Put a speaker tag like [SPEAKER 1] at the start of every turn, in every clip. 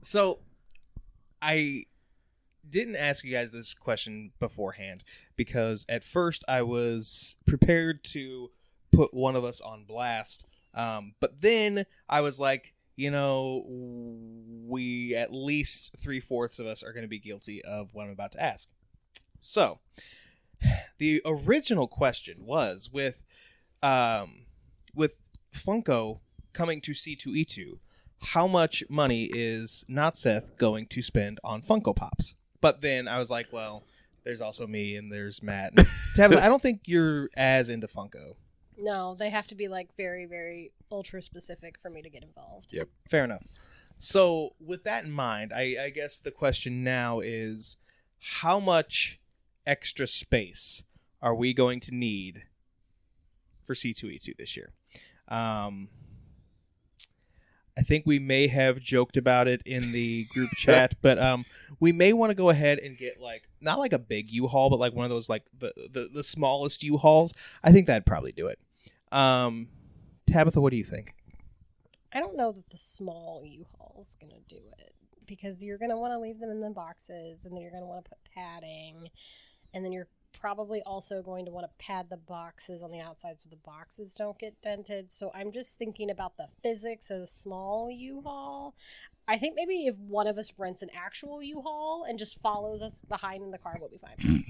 [SPEAKER 1] So, I didn't ask you guys this question beforehand because at first I was prepared to put one of us on blast. But then I was like, we at least 3/4 of us are going to be guilty of what I'm about to ask. So, the original question was with Funko coming to C2E2, how much money is Not Seth going to spend on Funko Pops? But then I was like, well, there's also me and there's Matt. And Tabitha, I don't think you're as into Funko.
[SPEAKER 2] No, they have to be like very, very ultra specific for me to get involved.
[SPEAKER 3] Yep.
[SPEAKER 1] Fair enough. So with that in mind, I guess the question now is, how much extra space are we going to need for C2E2 this year? I think we may have joked about it in the group chat, but we may want to go ahead and get not like a big U-Haul, but like one of those like the smallest U-Hauls. I think that'd probably do it. Tabitha, what do you think?
[SPEAKER 2] I don't know that the small U-Haul's going to do it because you're going to want to leave them in the boxes and then you're going to want to put padding and then you're probably also going to want to pad the boxes on the outside so the boxes don't get dented. So I'm just thinking about the physics of a small U-Haul. I think maybe if one of us rents an actual U-Haul and just follows us behind in the car, we'll be fine.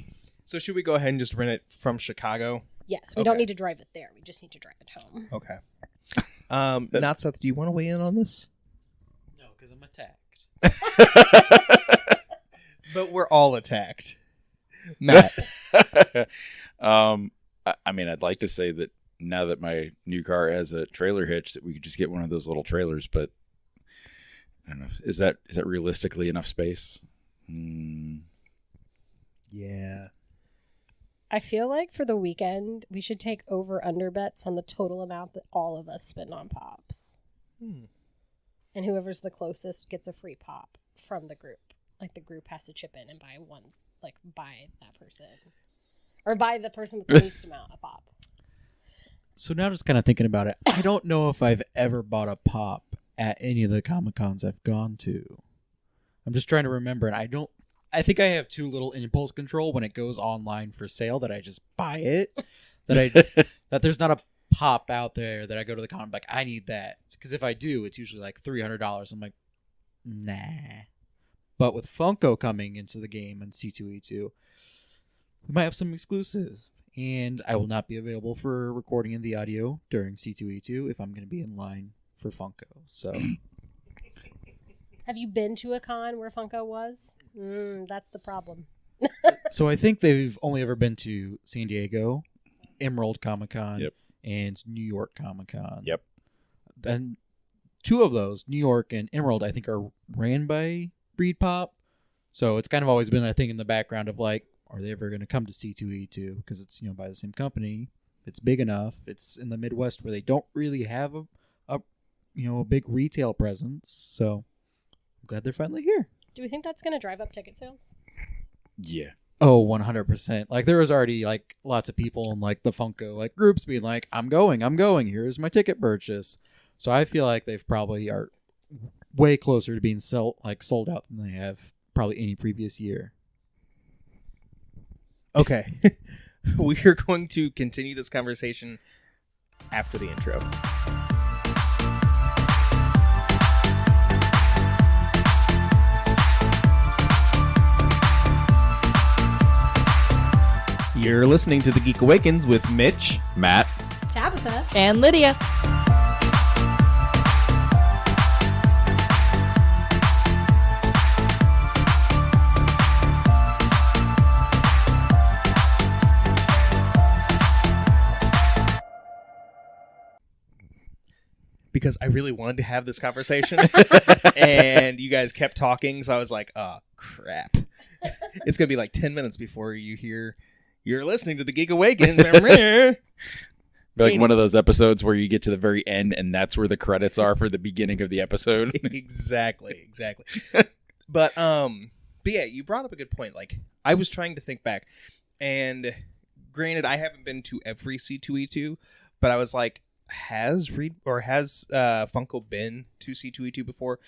[SPEAKER 1] So should we go ahead and just rent it from Chicago?
[SPEAKER 2] Yes, we don't need to drive it there. We just need to drive it home.
[SPEAKER 1] Okay. Not Seth, do you want to weigh in on this?
[SPEAKER 4] No, because I'm attacked.
[SPEAKER 1] But we're all attacked. Matt.
[SPEAKER 3] I mean, I'd like to say that now that my new car has a trailer hitch that we could just get one of those little trailers, but I don't know. Is that realistically enough space?
[SPEAKER 1] Yeah.
[SPEAKER 2] I feel like for the weekend, we should take over-under bets on the total amount that all of us spend on Pops. And whoever's the closest gets a free Pop from the group. Like, the group has to chip in and buy one, like, buy that person. Or buy the person with the least amount of Pop.
[SPEAKER 4] So now just kind of thinking about it, I don't know if I've ever bought a Pop at any of the Comic-Cons I've gone to. I'm just trying to remember, and I think I have too little impulse control when it goes online for sale that I just buy it. That there's not a Pop out there that I go to the con like, I need that. Because if I do, it's usually like $300. I'm like, nah. But with Funko coming into the game and C2E2, we might have some exclusives. And I will not be available for recording in the audio during C2E2 if I'm going to be in line for Funko. So,
[SPEAKER 2] Have you been to a con where Funko was? That's the problem.
[SPEAKER 4] So I think they've only ever been to San Diego, Emerald Comic-Con,
[SPEAKER 3] Yep.
[SPEAKER 4] and New York Comic-Con.
[SPEAKER 3] Yep.
[SPEAKER 4] And two of those, New York and Emerald, I think are ran by Breed Pop. So it's kind of always been a thing in the background of like, are they ever going to come to C2E2? Because it's, by the same company. It's big enough. It's in the Midwest where they don't really have a big retail presence. So I'm glad they're finally here.
[SPEAKER 2] Do we think that's going to drive up ticket sales?
[SPEAKER 3] Yeah.
[SPEAKER 4] Oh, 100%. Like, there was already, like, lots of people in, like, the Funko, like, groups being like, I'm going. Here's my ticket purchase. So I feel like they've probably are way closer to being sold out than they have probably any previous year.
[SPEAKER 1] Okay. We are going to continue this conversation after the intro. You're listening to The Geek Awakens with Mitch,
[SPEAKER 3] Matt.
[SPEAKER 2] Tabitha.
[SPEAKER 5] And Lydia.
[SPEAKER 1] because I really wanted to have this conversation and you guys kept talking, so I was like, oh crap. It's gonna be like 10 minutes before you hear you're listening to The Geek Awakens.
[SPEAKER 3] Be like one of those episodes where you get to the very end and that's where the credits are for the beginning of the episode.
[SPEAKER 1] Exactly. But yeah, you brought up a good point. Like, I was trying to think back, and granted, I haven't been to every C2E2, but I was like, has Funko been to C2E2 before,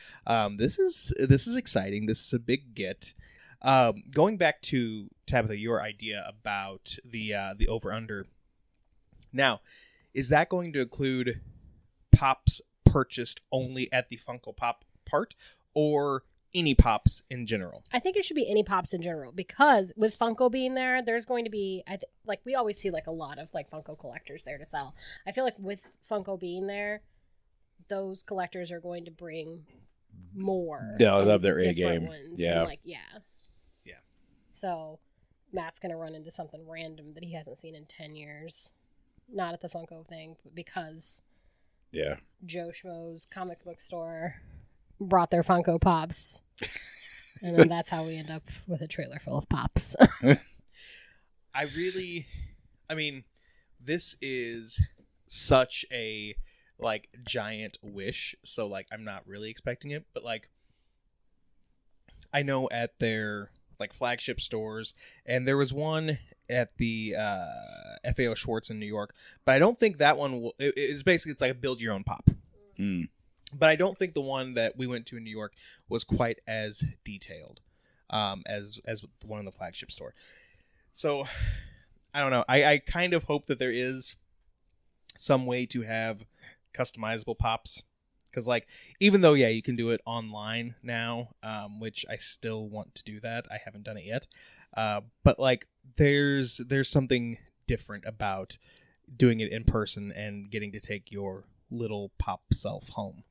[SPEAKER 1] this is exciting. This is a big get. Going back to Tabitha, your idea about the over under. Now, is that going to include pops purchased only at the Funko Pop part, or any pops in general?
[SPEAKER 2] I think it should be any pops in general, because with Funko being there, there's going to be like we always see like a lot of like Funko collectors there to sell. I feel like with Funko being there, those collectors are going to bring more.
[SPEAKER 3] They'll love their A
[SPEAKER 2] different
[SPEAKER 3] game.
[SPEAKER 2] Ones.
[SPEAKER 3] Yeah.
[SPEAKER 2] And yeah. So Matt's gonna run into something random that he hasn't seen in 10 years. Not at the Funko thing, but because Joe Schmo's comic book store brought their Funko Pops. And then that's how we end up with a trailer full of Pops.
[SPEAKER 1] I mean, this is such a like giant wish, so like I'm not really expecting it, but like I know at their like flagship stores, and there was one at the FAO Schwartz in New York, but I don't think that one will. It's basically, it's like a build your own pop. But I don't think the one that we went to in New York was quite as detailed as the one in the flagship store. So I don't know. I kind of hope that there is some way to have customizable pops, because like, even though you can do it online now, which I still want to do that. I haven't done it yet. But like there's something different about doing it in person and getting to take your little pop self home.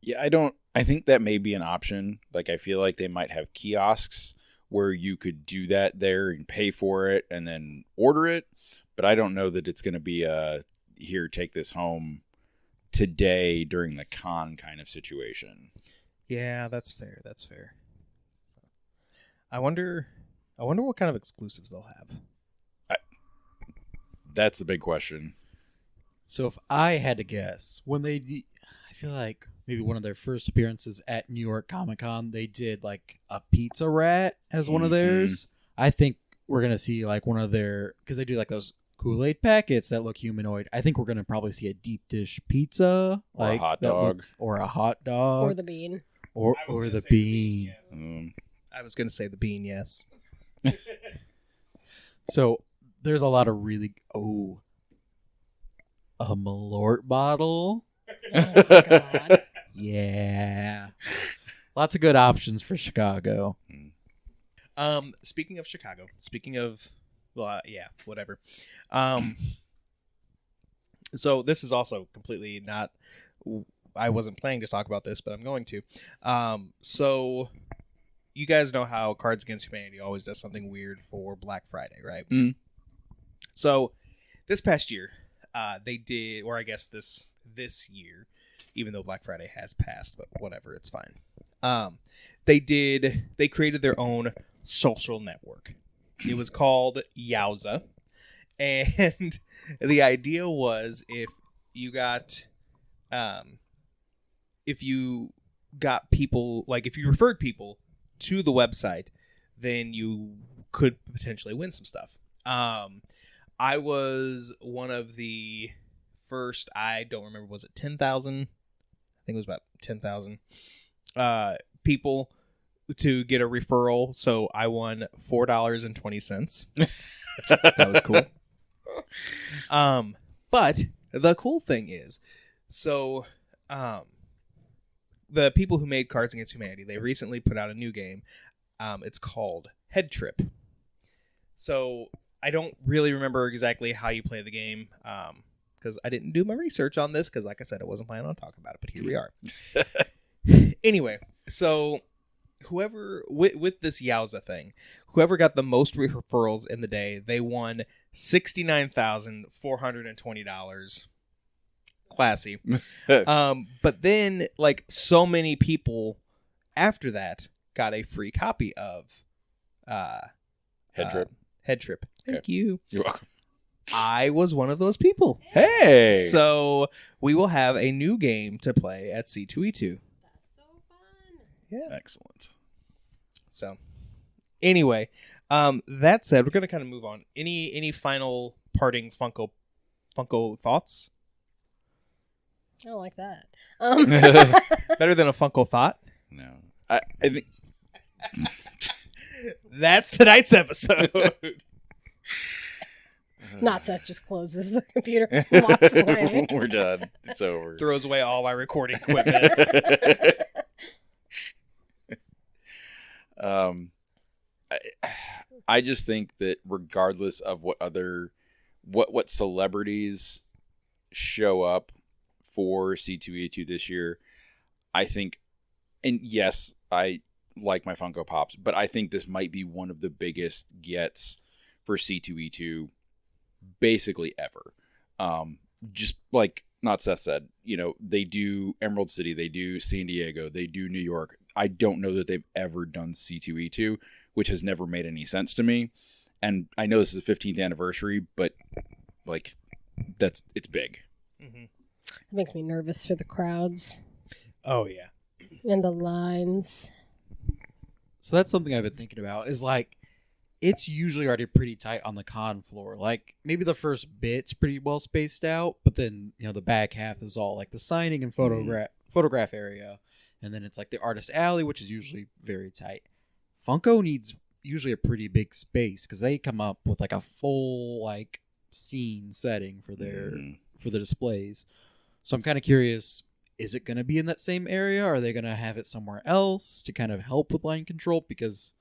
[SPEAKER 3] Yeah, I think that may be an option. Like, I feel like they might have kiosks where you could do that there and pay for it and then order it. But I don't know that it's going to be here, take this home today during the con kind of situation.
[SPEAKER 1] Yeah, that's fair. I wonder what kind of exclusives they'll have.
[SPEAKER 3] That's the big question.
[SPEAKER 4] So if I had to guess, I feel like maybe one of their first appearances at New York Comic Con, they did like a pizza rat as one of theirs. I think we're going to see like one of their, because they do like those Kool-Aid packets that look humanoid. I think we're going to probably see a deep dish pizza.
[SPEAKER 3] Or like, a hot dog.
[SPEAKER 4] Or a hot dog.
[SPEAKER 2] Or the bean.
[SPEAKER 4] Or the bean.
[SPEAKER 1] I was going to say the bean, yes.
[SPEAKER 4] So there's a lot of really... a Malort bottle.
[SPEAKER 2] Oh my God.
[SPEAKER 4] Yeah. Lots of good options for Chicago.
[SPEAKER 1] Speaking of Chicago, whatever. So this is also completely not, I wasn't planning to talk about this, but I'm going to. So you guys know how Cards Against Humanity always does something weird for Black Friday, right? So this past year, they did, or I guess this year, even though Black Friday has passed, but whatever, it's fine. They created their own social network. It was called Yowza. And the idea was if you got people, like if you referred people to the website, then you could potentially win some stuff. I was one of the first, I don't remember, was it 10,000? I think it was about 10,000 people to get a referral. So I won $4.20. That was cool. But the cool thing is, so the people who made Cards Against Humanity, they recently put out a new game. It's called Head Trip. So I don't really remember exactly how you play the game, because I didn't do my research on this, because like I said, I wasn't planning on talking about it, but here we are. Anyway, so whoever, with this Yowza thing, whoever got the most referrals in the day, they won $69,420. Classy. But then, like, so many people after that got a free copy of
[SPEAKER 3] Head Trip.
[SPEAKER 1] Head Trip. Thank you.
[SPEAKER 3] You're welcome.
[SPEAKER 1] I was one of those people.
[SPEAKER 3] Hey!
[SPEAKER 1] So we will have a new game to play at C2E2.
[SPEAKER 2] That's so fun.
[SPEAKER 1] Yeah.
[SPEAKER 3] Excellent.
[SPEAKER 1] So anyway, that said, we're going to kind of move on. Any final parting Funko Funko thoughts?
[SPEAKER 2] I don't like that.
[SPEAKER 1] Better than a Funko thought?
[SPEAKER 3] No. I think...
[SPEAKER 1] That's tonight's episode.
[SPEAKER 2] Not Seth just closes the computer and walks away.
[SPEAKER 3] We're done. It's over.
[SPEAKER 1] Throws away all my recording equipment.
[SPEAKER 3] I just think that regardless of what celebrities show up for C2E2 this year, I think, and yes, I like my Funko Pops, but I think this might be one of the biggest gets for C2E2 basically ever. Just like not Seth said, they do Emerald City, they do San Diego, they do New York. I don't know that they've ever done C2E2, which has never made any sense to me. And I know this is the 15th anniversary, but like it's big.
[SPEAKER 1] Mm-hmm.
[SPEAKER 2] It makes me nervous for the crowds
[SPEAKER 1] Oh, yeah.
[SPEAKER 2] and the lines.
[SPEAKER 4] So that's something I've been thinking about is like, it's usually already pretty tight on the con floor. Like maybe the first bit's pretty well spaced out, but then, the back half is all like the signing and photograph area. And then it's like the artist alley, which is usually very tight. Funko needs usually a pretty big space because they come up with like a full like scene setting for for the displays. So I'm kind of curious, is it going to be in that same area? Or are they going to have it somewhere else to kind of help with line control? Because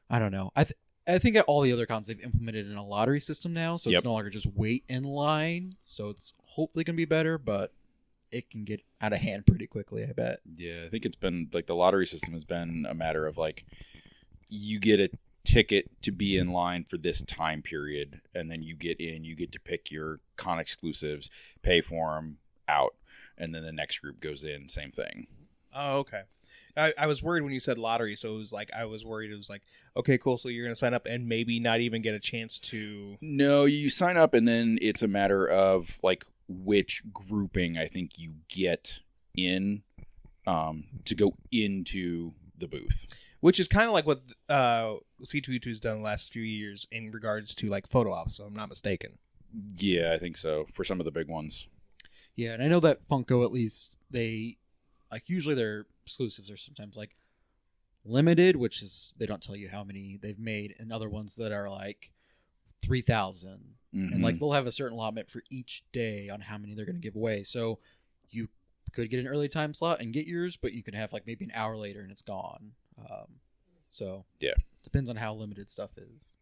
[SPEAKER 4] I don't know. I think at all the other cons they've implemented in a lottery system now, so it's no longer just wait in line. So it's hopefully going to be better, but it can get out of hand pretty quickly, I bet.
[SPEAKER 3] Yeah, I think it's been like the lottery system has been a matter of like you get a ticket to be in line for this time period, and then you get to pick your con exclusives, pay for them, out, and then the next group goes in, same thing.
[SPEAKER 1] Oh, okay. I was worried when you said lottery, so it was like I was worried. It was like, okay, cool. So you're gonna sign up and maybe not even get a chance to.
[SPEAKER 3] No, you sign up and then it's a matter of like which grouping I think you get in to go into the booth,
[SPEAKER 1] Which is kind of like what C2E2 has done the last few years in regards to like photo ops, if I'm not mistaken.
[SPEAKER 3] Yeah, I think so for some of the big ones.
[SPEAKER 4] Yeah, and I know that Funko, at least, they like usually their exclusives are sometimes like limited, which is they don't tell you how many they've made, and other ones that are like 3,000, and like they'll have a certain allotment for each day on how many they're going to give away. So you could get an early time slot and get yours, but you can have like maybe an hour later and it's gone. So
[SPEAKER 3] yeah,
[SPEAKER 4] depends on how limited stuff is.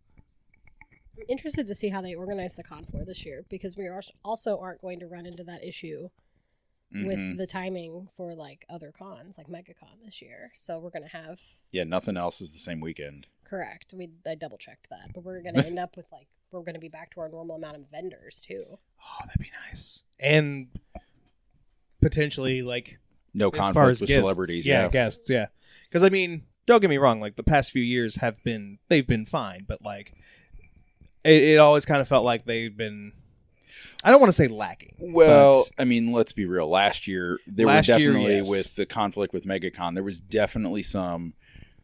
[SPEAKER 2] I'm interested to see how they organize the con floor this year, because we also aren't going to run into that issue with the timing for like other cons, like MegaCon this year. So we're going to have...
[SPEAKER 3] Yeah, nothing else is the same weekend.
[SPEAKER 2] Correct. I double checked that, but we're going to end up with like, we're going to be back to our normal amount of vendors too.
[SPEAKER 1] Oh, that'd be nice. And potentially like
[SPEAKER 3] no
[SPEAKER 1] as far
[SPEAKER 3] conflict
[SPEAKER 1] as
[SPEAKER 3] with
[SPEAKER 1] guests,
[SPEAKER 3] celebrities.
[SPEAKER 1] Guests, yeah. Because I mean, don't get me wrong, like the past few years they've been fine, but like it always kind of felt like they've been, I don't want to say lacking.
[SPEAKER 3] Well, I mean, let's be real. Last year, there were definitely,
[SPEAKER 1] yes,
[SPEAKER 3] with the conflict with MegaCon, there was definitely some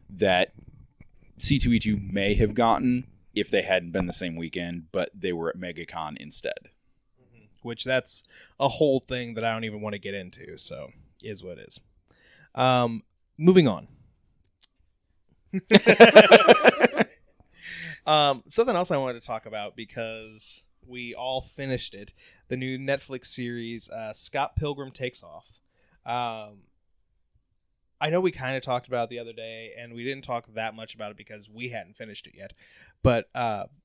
[SPEAKER 3] that C2E2 may have gotten if they hadn't been the same weekend, but they were at MegaCon instead.
[SPEAKER 1] Which that's a whole thing that I don't even want to get into, so is what it is. Moving on. Something else I wanted to talk about, because we all finished it, the new Netflix series Scott Pilgrim Takes Off. I know we kind of talked about it the other day, and we didn't talk that much about it because we hadn't finished it yet, but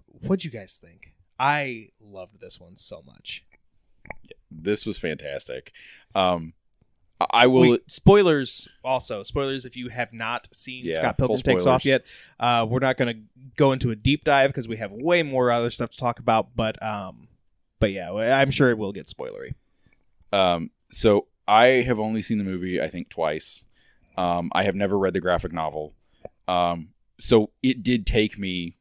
[SPEAKER 1] what'd you guys think? I loved this one so much.
[SPEAKER 3] This was fantastic. I will...
[SPEAKER 1] Spoilers if you have not seen Scott Pilgrim Takes Off yet. We're not going to go into a deep dive because we have way more other stuff to talk about, but yeah, I'm sure it will get spoilery.
[SPEAKER 3] So I have only seen the movie, I think, twice. I have never read the graphic novel. So it did take me,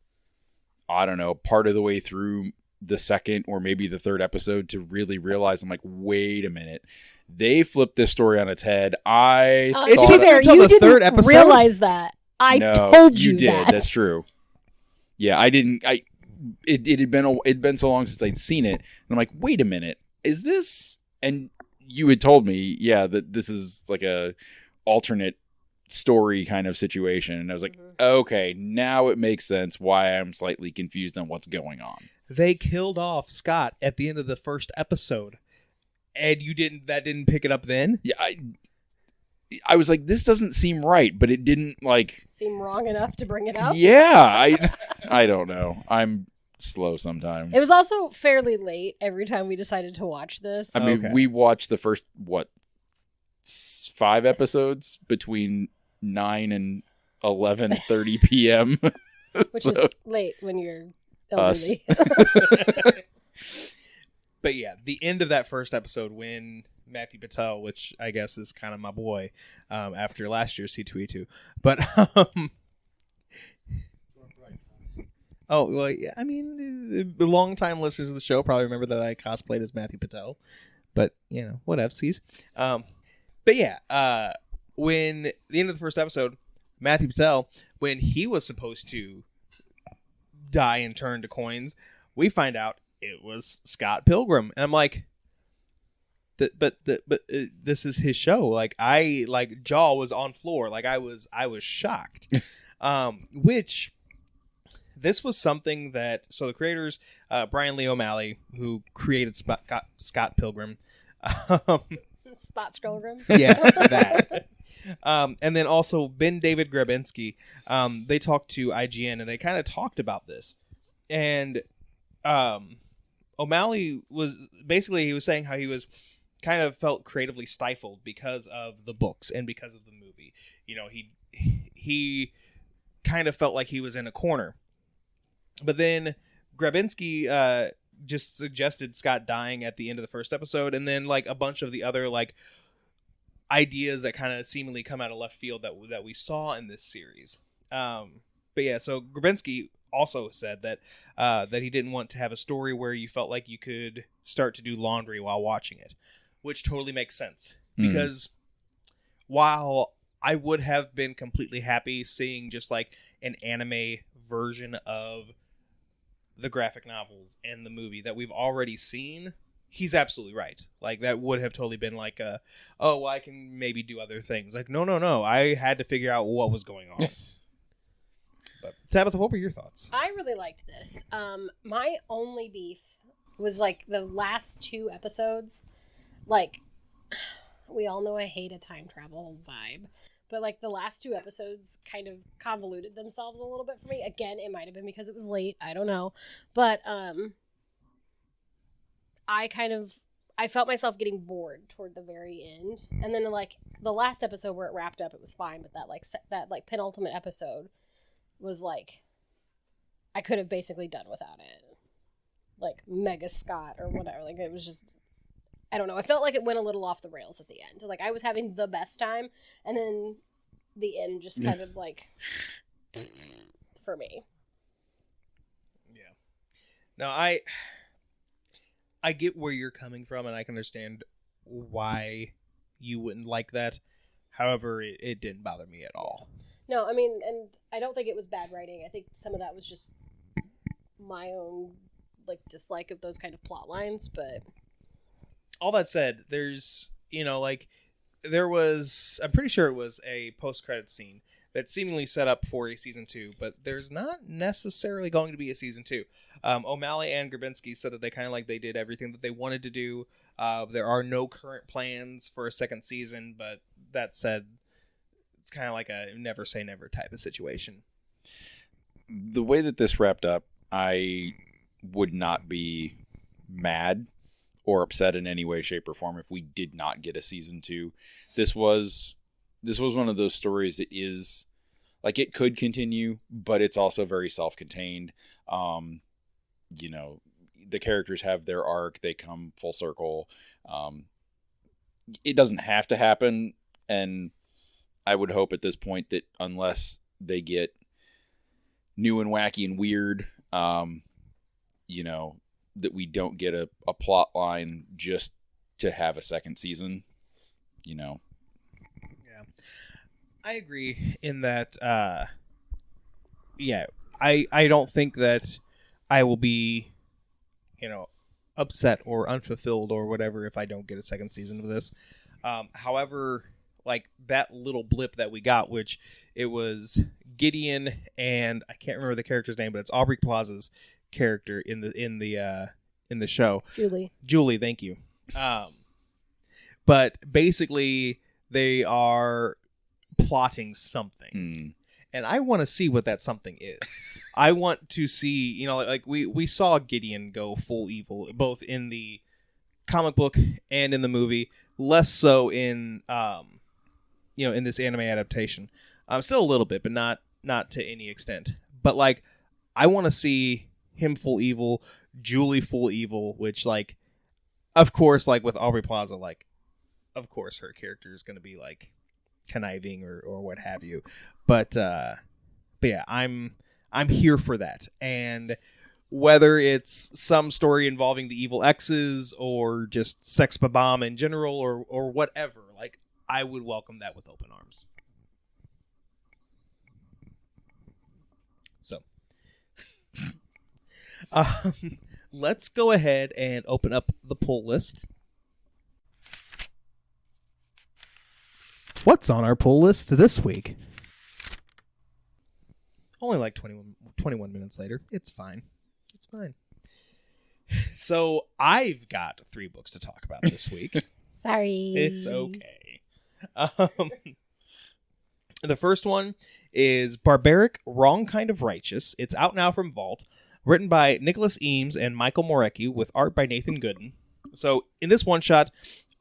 [SPEAKER 3] I don't know, part of the way through the second or maybe the third episode to really realize, I'm like, wait a minute. They flipped this story on its head.
[SPEAKER 2] To be fair, you didn't
[SPEAKER 1] third episode?
[SPEAKER 2] realize that. I told you
[SPEAKER 3] did.
[SPEAKER 2] that.
[SPEAKER 3] That's true. Yeah, I didn't. it'd been so long since I'd seen it, and I'm like, wait a minute, is this? And you had told me, yeah, that this is like a alternate story kind of situation, and I was like, okay, now it makes sense why I'm slightly confused on what's going on.
[SPEAKER 1] They killed off Scott at the end of the first episode, and that didn't pick it up then?
[SPEAKER 3] Yeah, I was like, this doesn't seem right, but it didn't
[SPEAKER 2] seem wrong enough to bring it up.
[SPEAKER 3] Yeah, I don't know. I'm slow sometimes.
[SPEAKER 2] It was also fairly late every time we decided to watch this.
[SPEAKER 3] I mean, we watched the first 5 episodes between 9 and 11:30 p.m.
[SPEAKER 2] Which is late when you're elderly.
[SPEAKER 1] But yeah, the end of that first episode when Matthew Patel, which I guess is kind of my boy after last year's C2E2. But, oh, well, yeah, I mean, the long-time listeners of the show probably remember that I cosplayed as Matthew Patel. But, what FCs. But yeah, when the end of the first episode, Matthew Patel, when he was supposed to die and turn to coins, we find out it was Scott Pilgrim. And I'm like, but this is his show. Like, jaw was on floor. Like, I was shocked. Which this was something that, so the creators, Brian Lee O'Malley, who created Scott Pilgrim,
[SPEAKER 2] Spot Scrollgrim.
[SPEAKER 1] Yeah, that. And then also Ben David Grabinski, they talked to IGN and they kind of talked about this. And O'Malley was he was saying how he was kind of felt creatively stifled because of the books and because of the movie. He kind of felt like he was in a corner. But then Grabinski just suggested Scott dying at the end of the first episode, and then a bunch of the other ideas that kind of seemingly come out of left field that we saw in this series. But yeah, so Grabinski also said that that he didn't want to have a story where you felt like you could start to do laundry while watching it, which totally makes sense. Because while I would have been completely happy seeing just an anime version of the graphic novels and the movie that we've already seen, he's absolutely right. That would have totally been I can maybe do other things. No. I had to figure out what was going on. But Tabitha, what were your thoughts?
[SPEAKER 2] I really liked this. My only beef was the last 2 episodes. We all know I hate a time travel vibe, but the last 2 episodes kind of convoluted themselves a little bit for me. Again, it might have been because it was late. I don't know. But I felt myself getting bored toward the very end. And then the last episode where it wrapped up, it was fine. But that penultimate episode was I could have basically done without it. Mega Scott or whatever. It was just, I don't know. I felt like it went a little off the rails at the end. I was having the best time, and then the end just kind of for me.
[SPEAKER 1] Yeah. No, I get where you're coming from, and I can understand why you wouldn't like that. However, it didn't bother me at all.
[SPEAKER 2] No, I mean, and I don't think it was bad writing. I think some of that was just my own dislike of those kind of plot lines, but
[SPEAKER 1] all that said, there's there was, I'm pretty sure it was a post-credit scene that seemingly set up for a season 2, but there's not necessarily going to be a season 2. O'Malley and Grabinski said that they kind of they did everything that they wanted to do. There are no current plans for a second season, but that said, it's kind of a never say never type of situation.
[SPEAKER 3] The way that this wrapped up, I would not be mad or upset in any way, shape, or form if we did not get a season 2. This was one of those stories that is it could continue, but it's also very self-contained. The characters have their arc, they come full circle. It doesn't have to happen, and I would hope at this point that unless they get new and wacky and weird, that we don't get a plot line just to have a second season, Yeah.
[SPEAKER 1] I agree in that, I don't think that I will be, upset or unfulfilled or whatever if I don't get a second season of this. However, like that little blip that we got, which it was Gideon and I can't remember the character's name, but it's Aubrey Plaza's character in the show. Julie, thank you. But basically they are plotting something. And I want to see what that something is. I want to see, like we saw Gideon go full evil, both in the comic book and in the movie. Less so in, in this anime adaptation. Still a little bit, but not to any extent. But like, I want to see him full evil, Julie full evil, which like, of course, like with Aubrey Plaza, like, of course her character is going to be like conniving or what have you. But yeah, I'm here for that. And whether it's some story involving the evil exes or just Sex Bomb in general or whatever, like I would welcome that with open arms. So let's go ahead and open up the pull list. What's on our pull list this week? Only like 21 minutes later. It's fine. It's fine. So I've got 3 books to talk about this week.
[SPEAKER 2] Sorry.
[SPEAKER 1] It's okay. The first one is Barbaric, Wrong Kind of Righteous. It's out now from Vault. Written by Nicholas Eames and Michael Moreci with art by Nathan Gooden. So in this one-shot,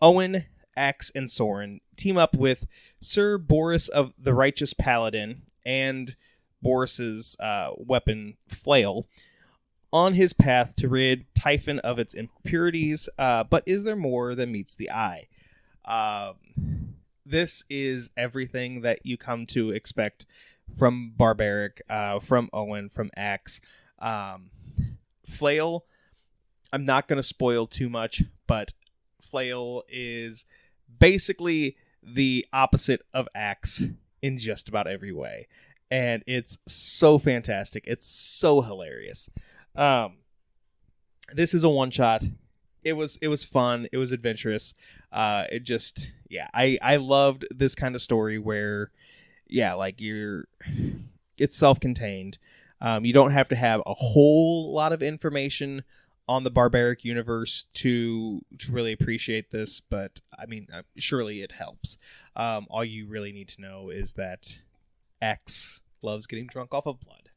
[SPEAKER 1] Owen, Axe, and Soren team up with Sir Boris of the Righteous Paladin and Boris's weapon, Flail, on his path to rid Typhon of its impurities, but is there more than meets the eye? This is everything that you come to expect from Barbaric, from Owen, from Axe. Flail, I'm not going to spoil too much, but Flail is basically the opposite of Axe in just about every way. And it's so fantastic. It's so hilarious. This is a one-shot. It was fun. It was adventurous. I loved this kind of story where, it's self-contained. You don't have to have a whole lot of information on the Barbaric universe to really appreciate this, but I mean, surely it helps. All you really need to know is that X loves getting drunk off of blood,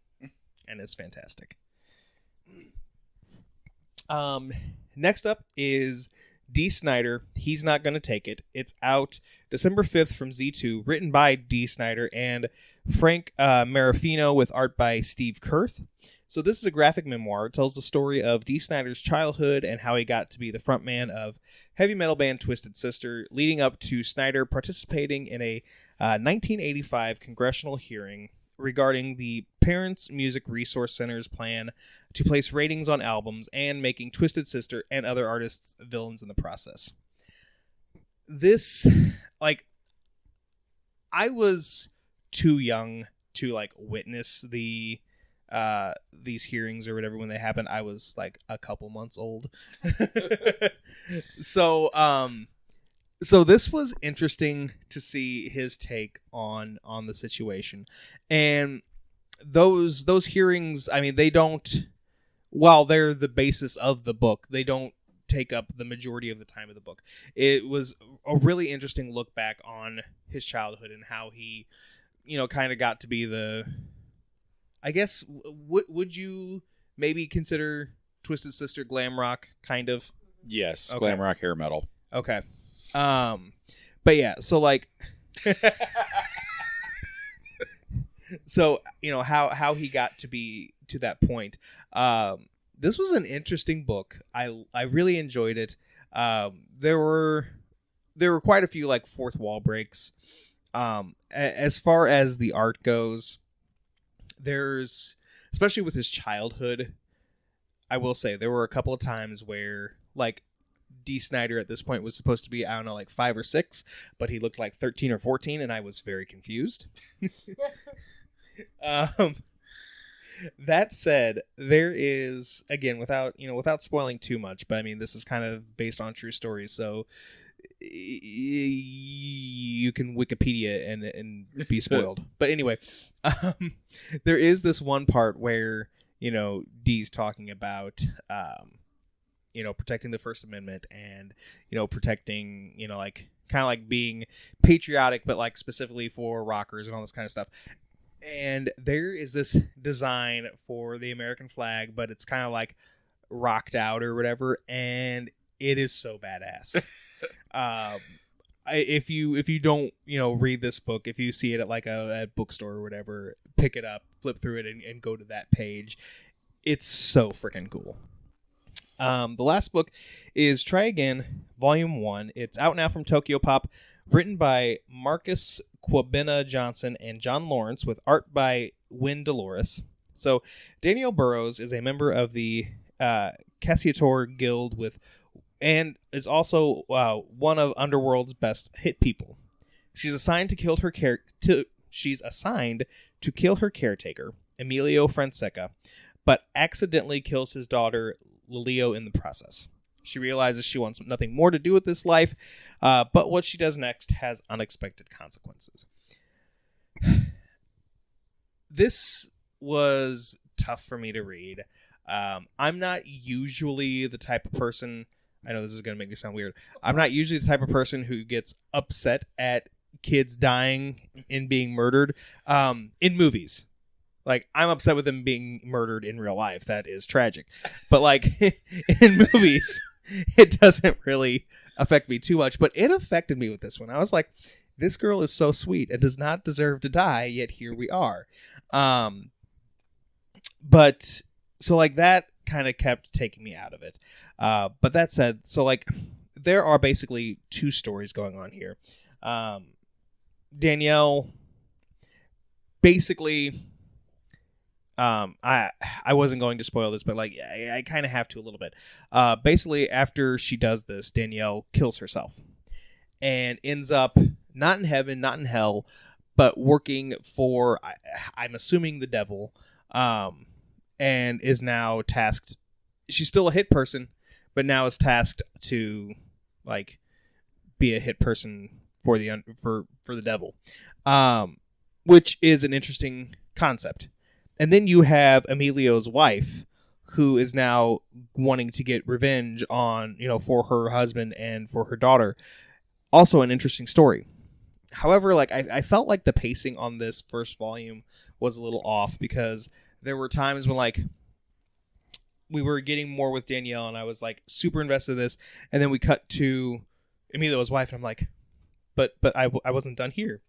[SPEAKER 1] and it's fantastic. Next up is D. Snider. He's Not Gonna Take It. It's out December 5th from Z2, written by D. Snider and Frank Marraffino with art by Steve Kurth. So this is a graphic memoir. It tells the story of D. Snider's childhood and how he got to be the frontman of heavy metal band Twisted Sister, leading up to Snider participating in a 1985 congressional hearing regarding the Parents Music Resource Center's plan to place ratings on albums and making Twisted Sister and other artists villains in the process. This, I was too young to witness these hearings or whatever when they happened. I was a couple months old. So this was interesting to see his take on the situation. And those hearings, I mean, they don't, while they're the basis of the book, they don't take up the majority of the time of the book. It was a really interesting look back on his childhood and how he, kind of got to be the, I guess, would you maybe consider Twisted Sister glam rock, kind of?
[SPEAKER 3] Yes,
[SPEAKER 1] okay.
[SPEAKER 3] Glam rock hair metal.
[SPEAKER 1] Okay. But yeah, so so, how he got to be to that point. This was an interesting book. I really enjoyed it. There were quite a few fourth wall breaks. As far as the art goes, there's, especially with his childhood, I will say there were a couple of times where D. Snider at this point was supposed to be, 5 or 6, but he looked like 13 or 14, and I was very confused. That said, there is, again, without spoiling too much, but I mean, this is kind of based on true stories, so you can Wikipedia and be spoiled. But anyway, there is this one part where, Dee's talking about, protecting the First Amendment and, protecting, like, kind of like being patriotic, but like specifically for rockers and all this kind of stuff. And there is this design for the American flag, but it's kind of like rocked out or whatever, and it is so badass. If you don't read this book, if you see it at like a bookstore or whatever, pick it up, flip through it, and go to that page. It's so freaking cool. The last book is Try Again, Volume 1. It's out now from Tokyopop, written by Marcus-Kwabena Johnson and John Lawrence, with art by Dolores. So Danielle Burrows is a member of the Cassiator Guild and is also one of Underworld's best hit people. She's assigned to kill her caretaker, Emilio Fonseca, but accidentally kills his daughter Lilio in the process. She realizes she wants nothing more to do with this life, but what she does next has unexpected consequences. This was tough for me to read. I'm not usually the type of person, I know this is going to make me sound weird, I'm not usually the type of person who gets upset at kids dying and being murdered in movies. Like, I'm upset with them being murdered in real life. That is tragic. But, like, in movies, it doesn't really affect me too much. But it affected me with this one. I was like, this girl is so sweet and does not deserve to die, yet here we are. But, so, like, that kind of kept taking me out of it. But that said, so, like, there are basically two stories going on here. Danielle, basically... I wasn't going to spoil this, but like I kind of have to a little bit. Basically, after she does this, Danielle kills herself and ends up not in heaven, not in hell, but working for, I'm assuming, the devil, and is now tasked. She's still a hit person, but now is tasked to like be a hit person for the devil, which is an interesting concept. And then you have Emilio's wife, who is now wanting to get revenge on, for her husband and for her daughter. Also an interesting story. However, like I felt like the pacing on this first volume was a little off, because there were times when like we were getting more with Danielle and I was like super invested in this, and then we cut to Emilio's wife and I'm like, but I wasn't done here.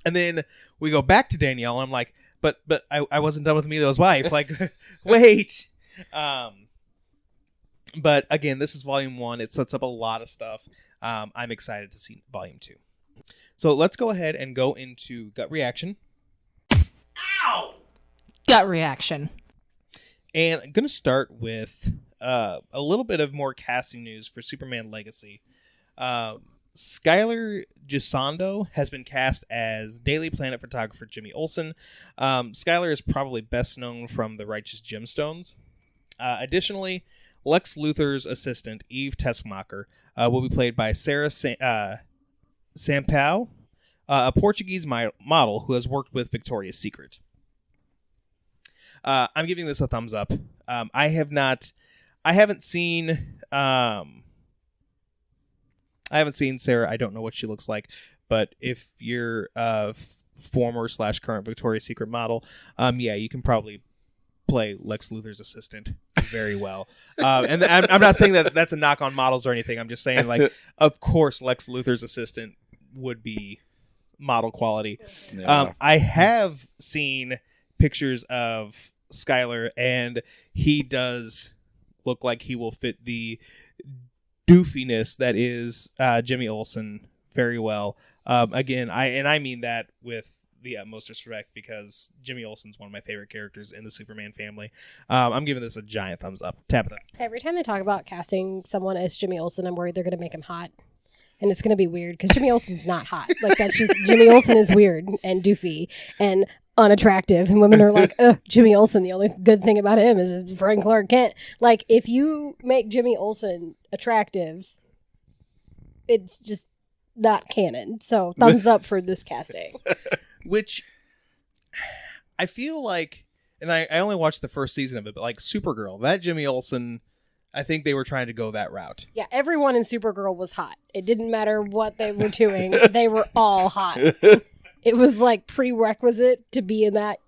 [SPEAKER 1] And then we go back to Danielle and I'm like, But I wasn't done with Emilio's wife. Like, wait. But again, this is volume 1. It sets up a lot of stuff. I'm excited to see volume 2. So let's go ahead and go into gut reaction.
[SPEAKER 5] Ow! Gut reaction.
[SPEAKER 1] And I'm going to start with a little bit of more casting news for Superman Legacy. Skylar Gisondo has been cast as Daily Planet photographer Jimmy Olsen. Skylar is probably best known from The Righteous Gemstones. Additionally, Lex Luthor's assistant, Eve Tessmacher, will be played by Sarah Sampaio, a Portuguese model who has worked with Victoria's Secret. I'm giving this a thumbs up. I haven't seen Sarah. I don't know what she looks like, but if you're a former / current Victoria's Secret model, you can probably play Lex Luthor's assistant very well. And I'm not saying that that's a knock on models or anything. I'm just saying, like, of course, Lex Luthor's assistant would be model quality. Yeah. I have seen pictures of Skylar, and he does look like he will fit the doofiness that is Jimmy Olsen very well. Again, I mean that with the utmost respect, because Jimmy Olsen's one of my favorite characters in the Superman family. I'm giving this a giant thumbs up. Tabitha.
[SPEAKER 2] Every time they talk about casting someone as Jimmy Olsen, I'm worried they're going to make him hot. And it's going to be weird, because Jimmy Olsen's not hot. Like, that's just, Jimmy Olsen is weird and doofy. And unattractive, and women are like, ugh, Jimmy Olsen, the only good thing about him is his friend Clark Kent. Like, if you make Jimmy Olsen attractive, it's just not canon. So thumbs up for this casting.
[SPEAKER 1] Which I feel like, and I only watched the first season of it, but like Supergirl, that Jimmy Olsen, I think they were trying to go that route.
[SPEAKER 2] Yeah, everyone in Supergirl was hot. It didn't matter what they were doing. They were all hot. It was like prerequisite to be in that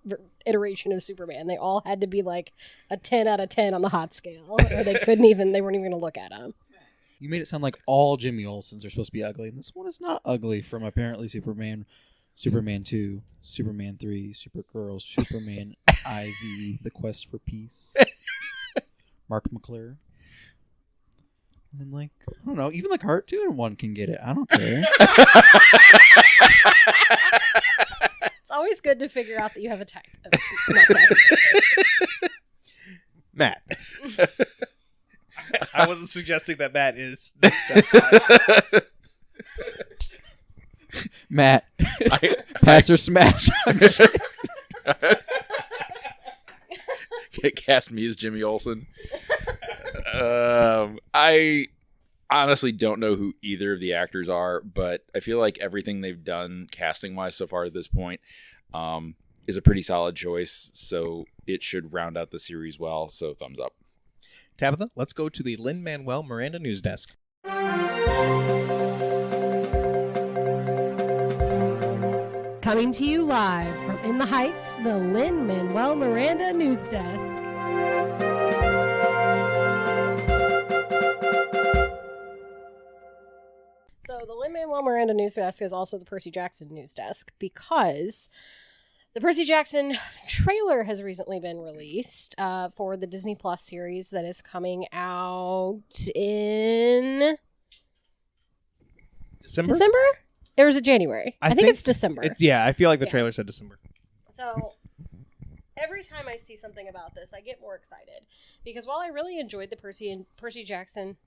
[SPEAKER 2] iteration of Superman. They all had to be like a 10 out of 10 on the hot scale. Or they weren't even going to look at them.
[SPEAKER 4] You made it sound like all Jimmy Olsens are supposed to be ugly, and this one is not ugly from apparently Superman 2, Superman 3, Supergirl, Superman IV, The Quest for Peace, Mark McClure. And like, I don't know, even the cartoon one can get it. I don't care.
[SPEAKER 2] It's always good to figure out that you have a type. Not type.
[SPEAKER 1] Matt. I wasn't suggesting that Matt is that's type.
[SPEAKER 4] Matt, pass or smash.
[SPEAKER 3] Cast me as Jimmy Olsen. I honestly don't know who either of the actors are, but I feel like everything they've done casting-wise so far at this point is a pretty solid choice, so it should round out the series well, so thumbs up.
[SPEAKER 1] Tabitha, let's go to the Lin-Manuel Miranda news desk.
[SPEAKER 2] Coming to you live from In the Heights, the Lin-Manuel Miranda news desk. So the Lin-Manuel Miranda news desk is also the Percy Jackson news desk because the Percy Jackson trailer has recently been released for the Disney Plus series that is coming out in
[SPEAKER 1] December?
[SPEAKER 2] Or is it January? I think it's December.
[SPEAKER 1] I feel like the trailer said December.
[SPEAKER 2] So every time I see something about this, I get more excited because while I really enjoyed the Percy Jackson.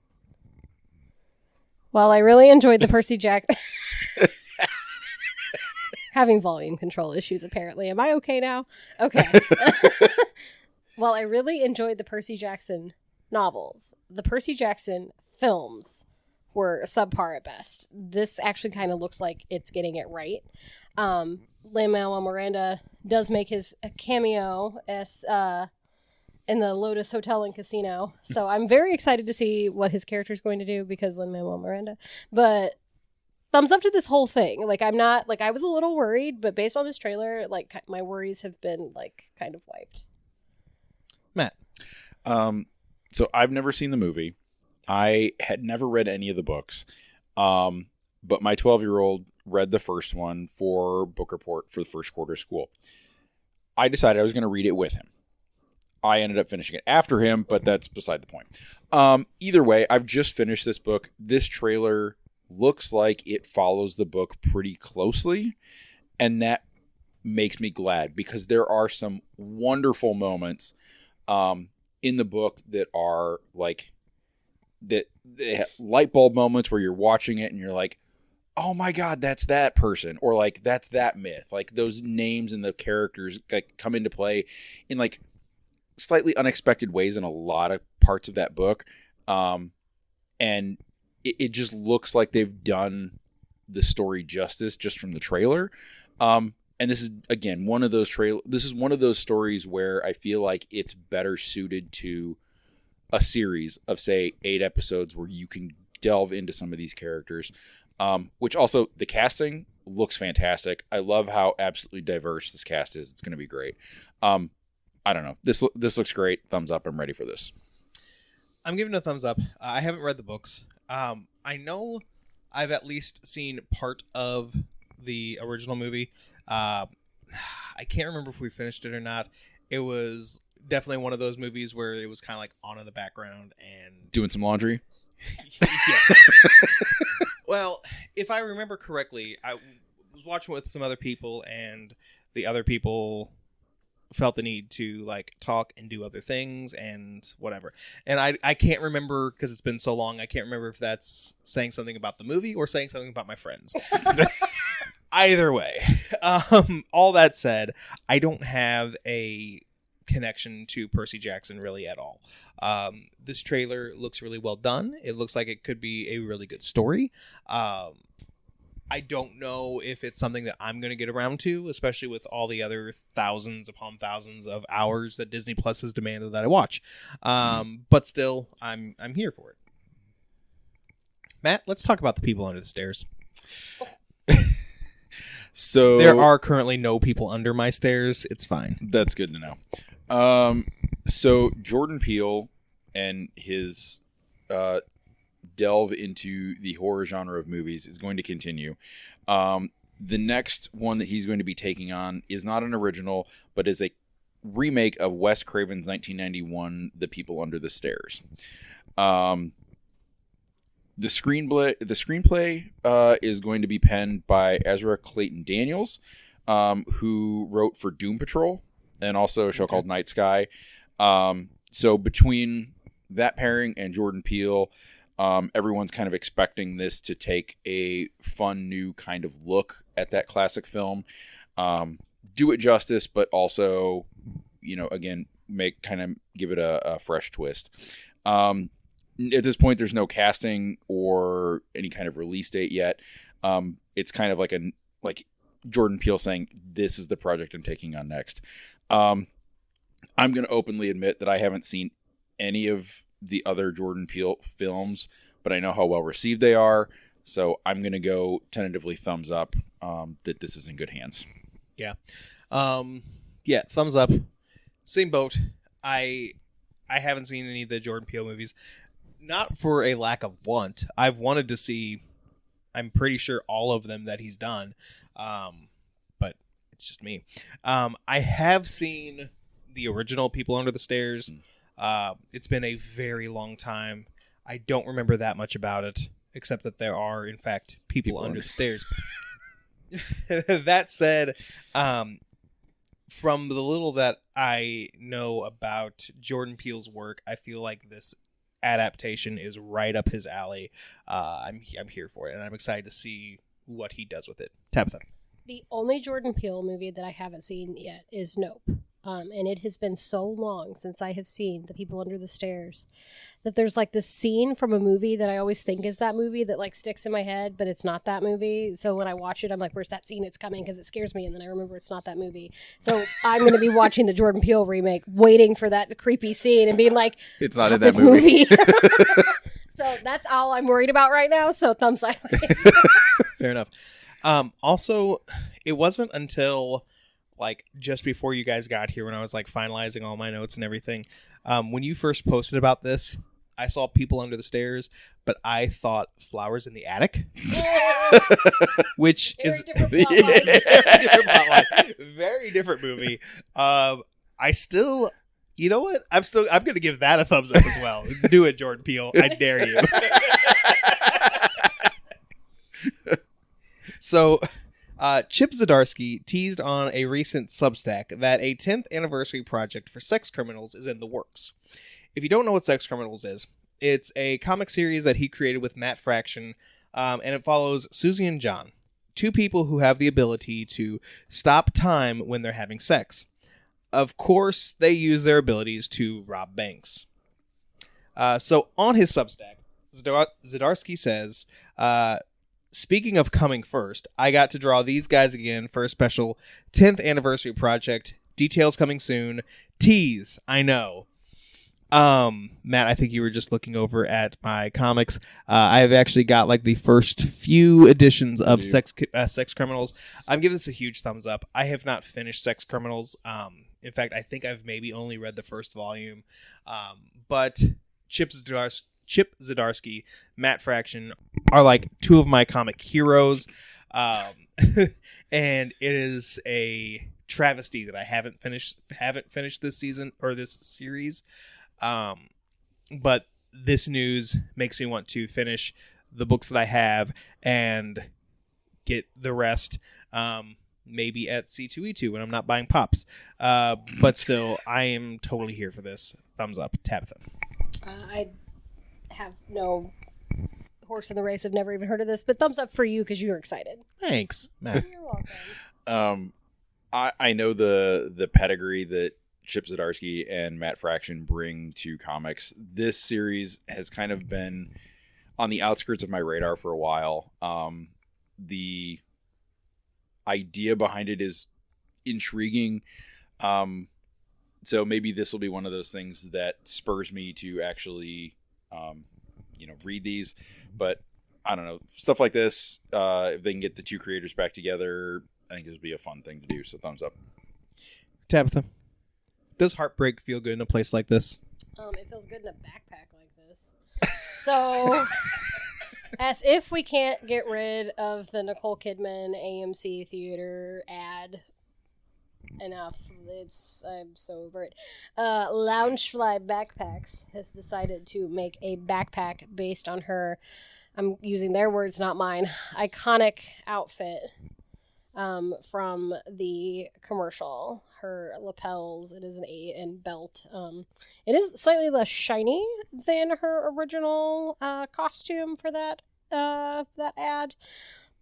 [SPEAKER 2] Having volume control issues, apparently. Am I okay now? Okay. While I really enjoyed the Percy Jackson novels, the Percy Jackson films were subpar at best. This actually kind of looks like it's getting it right. Lin-Manuel Miranda does make his cameo as in the Lotus Hotel and Casino. So I'm very excited to see what his character is going to do because Lin-Manuel Miranda. But thumbs up to this whole thing. Like, I'm not, like, I was a little worried, but based on this trailer, like, my worries have been, like, kind of wiped.
[SPEAKER 1] Matt.
[SPEAKER 3] So I've never seen the movie. I had never read any of the books. But my 12-year-old read the first one for book report for the first quarter of school. I decided I was going to read it with him. I ended up finishing it after him, but that's beside the point. Either way, I've just finished this book. This trailer looks like it follows the book pretty closely, and that makes me glad because there are some wonderful moments in the book that are like that light bulb moments where you're watching it and you're like, oh my God, that's that person, or like that's that myth. Like those names and the characters like come into play in like slightly unexpected ways in a lot of parts of that book, and it just looks like they've done the story justice just from the trailer. And this is again one of those This is one of those stories where I feel like it's better suited to a series of say 8 episodes where you can delve into some of these characters. Which also the casting looks fantastic. I love how absolutely diverse this cast is. It's going to be great. I don't know. This looks great. Thumbs up. I'm ready for this.
[SPEAKER 1] I'm giving it a thumbs up. I haven't read the books. I know I've at least seen part of the original movie. I can't remember if we finished it or not. It was definitely one of those movies where it was kind of like on in the background and
[SPEAKER 3] doing some laundry.
[SPEAKER 1] Yeah. Well, if I remember correctly, I was watching with some other people, and the other people felt the need to like talk and do other things and whatever. And I can't remember because it's been so long. I can't remember if that's saying something about the movie or saying something about my friends. Either way, all that said, I don't have a connection to Percy Jackson really at all. This trailer looks really well done. It looks like it could be a really good story. I don't know if it's something that I'm going to get around to, especially with all the other thousands upon thousands of hours that Disney Plus has demanded that I watch. But still, I'm here for it. Matt, let's talk about the people under the stairs.
[SPEAKER 3] So
[SPEAKER 1] there are currently no people under my stairs. It's fine.
[SPEAKER 3] That's good to know. So Jordan Peele and his delve into the horror genre of movies is going to continue. The next one that he's going to be taking on is not an original, but is a remake of Wes Craven's 1991 The People Under the Stairs. The screenplay is going to be penned by Ezra Clayton Daniels, who wrote for Doom Patrol and also a show called Night Sky. So between that pairing and Jordan Peele, everyone's kind of expecting this to take a fun new kind of look at that classic film, do it justice, but also, again, give it a fresh twist. At this point, there's no casting or any kind of release date yet. It's kind of like Jordan Peele saying, "This is the project I'm taking on next." I'm going to openly admit that I haven't seen any of the other Jordan Peele films, but I know how well received they are. So I'm going to go tentatively thumbs up that this is in good hands.
[SPEAKER 1] Yeah. Thumbs up. Same boat. I haven't seen any of the Jordan Peele movies. Not for a lack of want. I've wanted to see, I'm pretty sure, all of them that he's done. But it's just me. I have seen the original People Under the Stairs. It's been a very long time. I don't remember that much about it, except that there are, in fact, people under the stairs. That said, from the little that I know about Jordan Peele's work, I feel like this adaptation is right up his alley. I'm here for it, and I'm excited to see what he does with it. Tabitha.
[SPEAKER 2] The only Jordan Peele movie that I haven't seen yet is Nope. And it has been so long since I have seen The People Under the Stairs that there's like this scene from a movie that I always think is that movie that like sticks in my head, but it's not that movie. So when I watch it, I'm like, where's that scene? It's coming, because it scares me. And then I remember it's not that movie. So I'm going to be watching the Jordan Peele remake, waiting for that creepy scene and being like,
[SPEAKER 3] it's not in that movie.
[SPEAKER 2] So that's all I'm worried about right now. So thumbs sideways.
[SPEAKER 1] Fair enough. Also, it wasn't until like just before you guys got here when I was like finalizing all my notes and everything. When you first posted about this, I saw People Under the Stairs, but I thought Flowers in the Attic, which
[SPEAKER 2] Very
[SPEAKER 1] is
[SPEAKER 2] different
[SPEAKER 1] very different movie. I still, you know what? I'm going to give that a thumbs up as well. Do it, Jordan Peele. I dare you. So, Chip Zdarsky teased on a recent Substack that a 10th anniversary project for Sex Criminals is in the works. If you don't know what Sex Criminals is, it's a comic series that he created with Matt Fraction, and it follows Susie and John, two people who have the ability to stop time when they're having sex. Of course, they use their abilities to rob banks. So on his Substack, Zdarsky says, speaking of coming first, I got to draw these guys again for a special 10th anniversary project. Details coming soon. Tease, I know. Matt, I think you were just looking over at my comics. I've actually got like the first few editions of Sex Criminals. I'm giving this a huge thumbs up. I have not finished Sex Criminals. In fact, I think I've maybe only read the first volume. But Chip Zdarsky, Matt Fraction are like two of my comic heroes. And it is a travesty that I haven't finished this season or this series. But this news makes me want to finish the books that I have and get the rest, maybe at C2E2 when I'm not buying pops. But still, I am totally here for this. Thumbs up. Tabitha.
[SPEAKER 2] I have no horse in the race have never even heard of this, but thumbs up for you because you're excited.
[SPEAKER 1] Thanks, Matt.
[SPEAKER 2] You're welcome.
[SPEAKER 3] I know the pedigree that Chip Zdarsky and Matt Fraction bring to comics. This series has kind of been on the outskirts of my radar for a while. The idea behind it is intriguing. So maybe this will be one of those things that spurs me to actually, read these. But I don't know, stuff like this. If they can get the two creators back together, I think this would be a fun thing to do. So thumbs up.
[SPEAKER 1] Tabitha, does heartbreak feel good in a place like this?
[SPEAKER 2] It feels good in a backpack like this. So, as if we can't get rid of the Nicole Kidman AMC theater ad enough. I'm so over it. Loungefly Backpacks has decided to make a backpack based on her, I'm using their words, not mine, iconic outfit from the commercial. Her lapels, it is an A and belt. It is slightly less shiny than her original costume for that ad.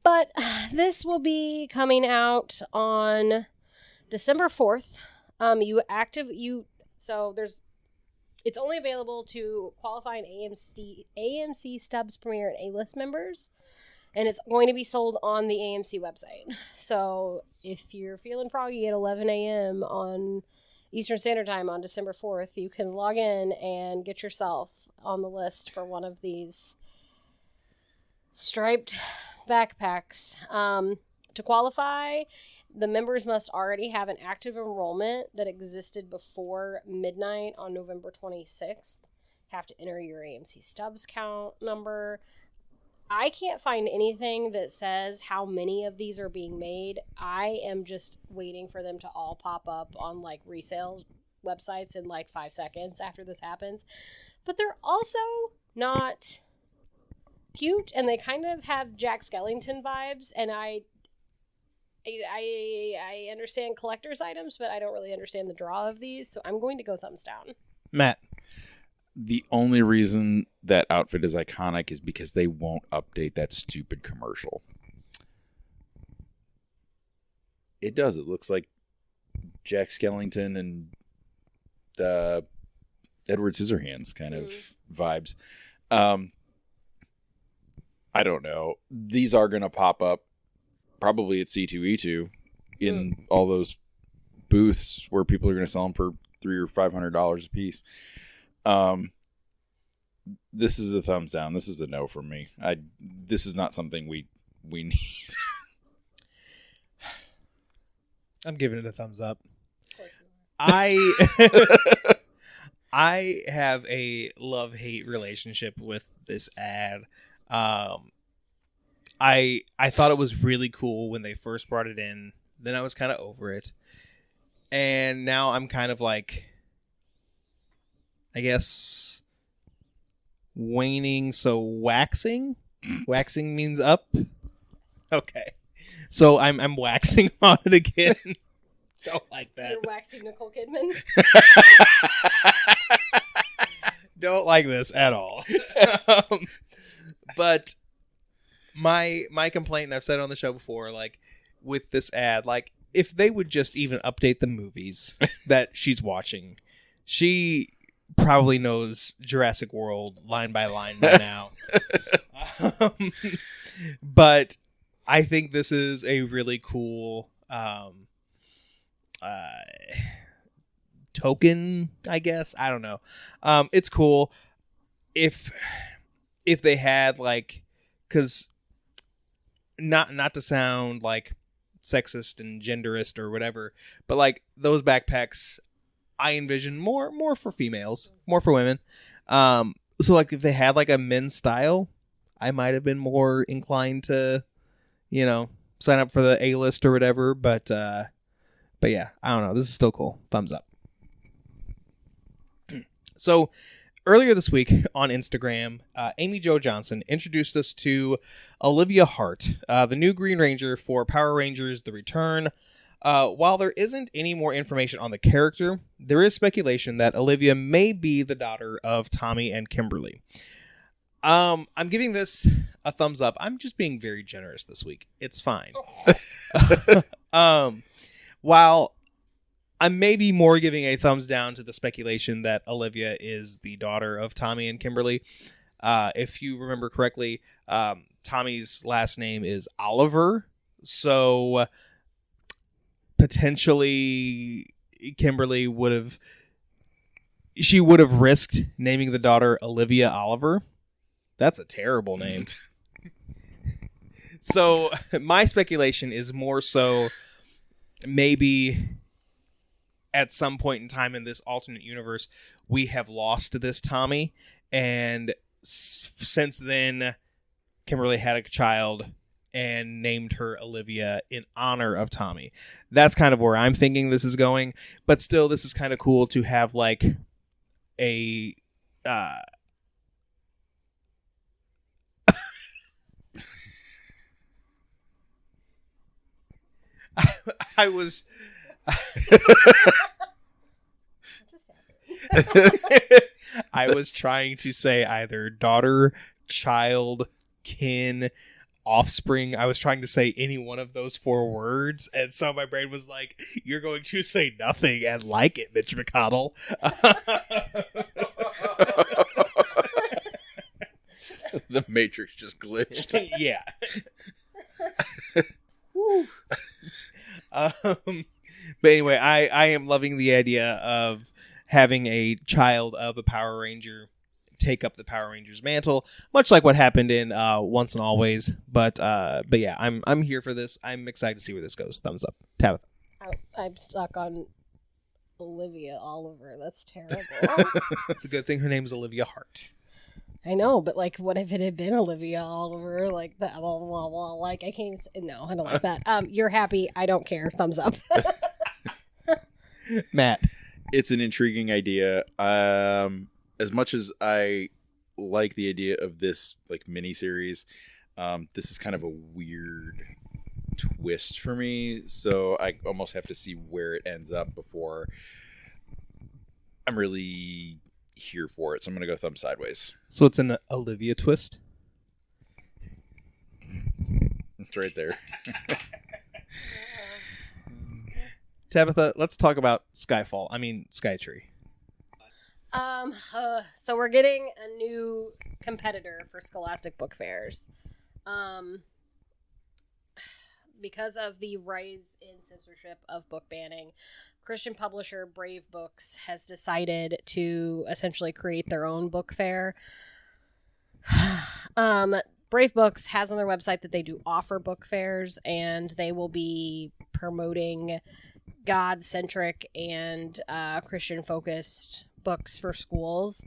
[SPEAKER 2] But this will be coming out on December 4th. It's only available to qualifying AMC Stubs Premiere and A-List members, and it's going to be sold on the AMC website. So if you're feeling froggy at 11 a.m. on Eastern Standard Time on December 4th, you can log in and get yourself on the list for one of these striped backpacks. To qualify, the members must already have an active enrollment that existed before midnight on November 26th. Have to enter your AMC Stubs count number. I can't find anything that says how many of these are being made. I am just waiting for them to all pop up on like resale websites in like 5 seconds after this happens. But they're also not cute, and they kind of have Jack Skellington vibes, and I understand collector's items, but I don't really understand the draw of these, so I'm going to go thumbs down.
[SPEAKER 1] Matt.
[SPEAKER 3] The only reason that outfit is iconic is because they won't update that stupid commercial. It does. It looks like Jack Skellington and Edward Scissorhands kind of vibes. I don't know. These are going to pop up probably at C2E2 in all those booths where people are going to sell them for $300 or $500 a piece. This is a thumbs down. This is a no from me. This is not something we need.
[SPEAKER 1] I'm giving it a thumbs up. I have a love-hate relationship with this ad. I thought it was really cool when they first brought it in. Then I was kind of over it. And now I'm kind of like, I guess, waning, so waxing? Waxing means up? Okay. So I'm waxing on it again. Don't like that.
[SPEAKER 2] You're waxing Nicole Kidman?
[SPEAKER 1] Don't like this at all. But my complaint, and I've said it on the show before, like, with this ad, like, if they would just even update the movies that she's watching, she probably knows Jurassic World line by line by now. But I think this is a really cool token, I guess. I don't know. It's cool if they had, like, because not to sound like sexist and genderist or whatever, but like those backpacks I envision more for females, more for women. So like if they had like a men's style, I might have been more inclined to, sign up for the A-list or whatever. But yeah, I don't know. This is still cool. Thumbs up. So earlier this week on Instagram, Amy Jo Johnson introduced us to Olivia Hart, the new Green Ranger for Power Rangers The Return. While there isn't any more information on the character, there is speculation that Olivia may be the daughter of Tommy and Kimberly. I'm giving this a thumbs up. I'm just being very generous this week. It's fine. While I'm maybe more giving a thumbs down to the speculation that Olivia is the daughter of Tommy and Kimberly. If you remember correctly, Tommy's last name is Oliver, so potentially Kimberly would have risked naming the daughter Olivia Oliver. That's a terrible name. So my speculation is more so maybe at some point in time in this alternate universe, we have lost this Tommy. And since then, Kimberly had a child and named her Olivia in honor of Tommy. That's kind of where I'm thinking this is going. But still, this is kind of cool to have like a... I was I was trying to say either daughter, child, kin, offspring. I was trying to say any one of those 4 words, and so my brain was like, "You're going to say nothing and like it, Mitch McConnell."
[SPEAKER 3] The Matrix just glitched.
[SPEAKER 1] Yeah. But anyway, I am loving the idea of having a child of a Power Ranger take up the Power Rangers mantle, much like what happened in Once and Always. But yeah, I'm here for this. I'm excited to see where this goes. Thumbs up. Tabitha.
[SPEAKER 2] I'm stuck on Olivia Oliver. That's terrible.
[SPEAKER 1] It's a good thing her name's Olivia Hart.
[SPEAKER 2] I know, but like, what if it had been Olivia Oliver? Like that, blah, blah, blah. Like, I can't even say, no, I don't like that. You're happy. I don't care. Thumbs up.
[SPEAKER 1] Matt.
[SPEAKER 3] It's an intriguing idea. As much as I like the idea of this like miniseries, this is kind of a weird twist for me. So I almost have to see where it ends up before I'm really here for it. So I'm going to go thumb sideways.
[SPEAKER 1] So it's an Olivia twist?
[SPEAKER 3] It's right there.
[SPEAKER 1] Tabitha, let's talk about Skytree.
[SPEAKER 2] So we're getting a new competitor for Scholastic Book Fairs. Because of the rise in censorship of book banning, Christian publisher Brave Books has decided to essentially create their own book fair. Brave Books has on their website that they do offer book fairs, and they will be promoting God-centric and Christian-focused books for schools.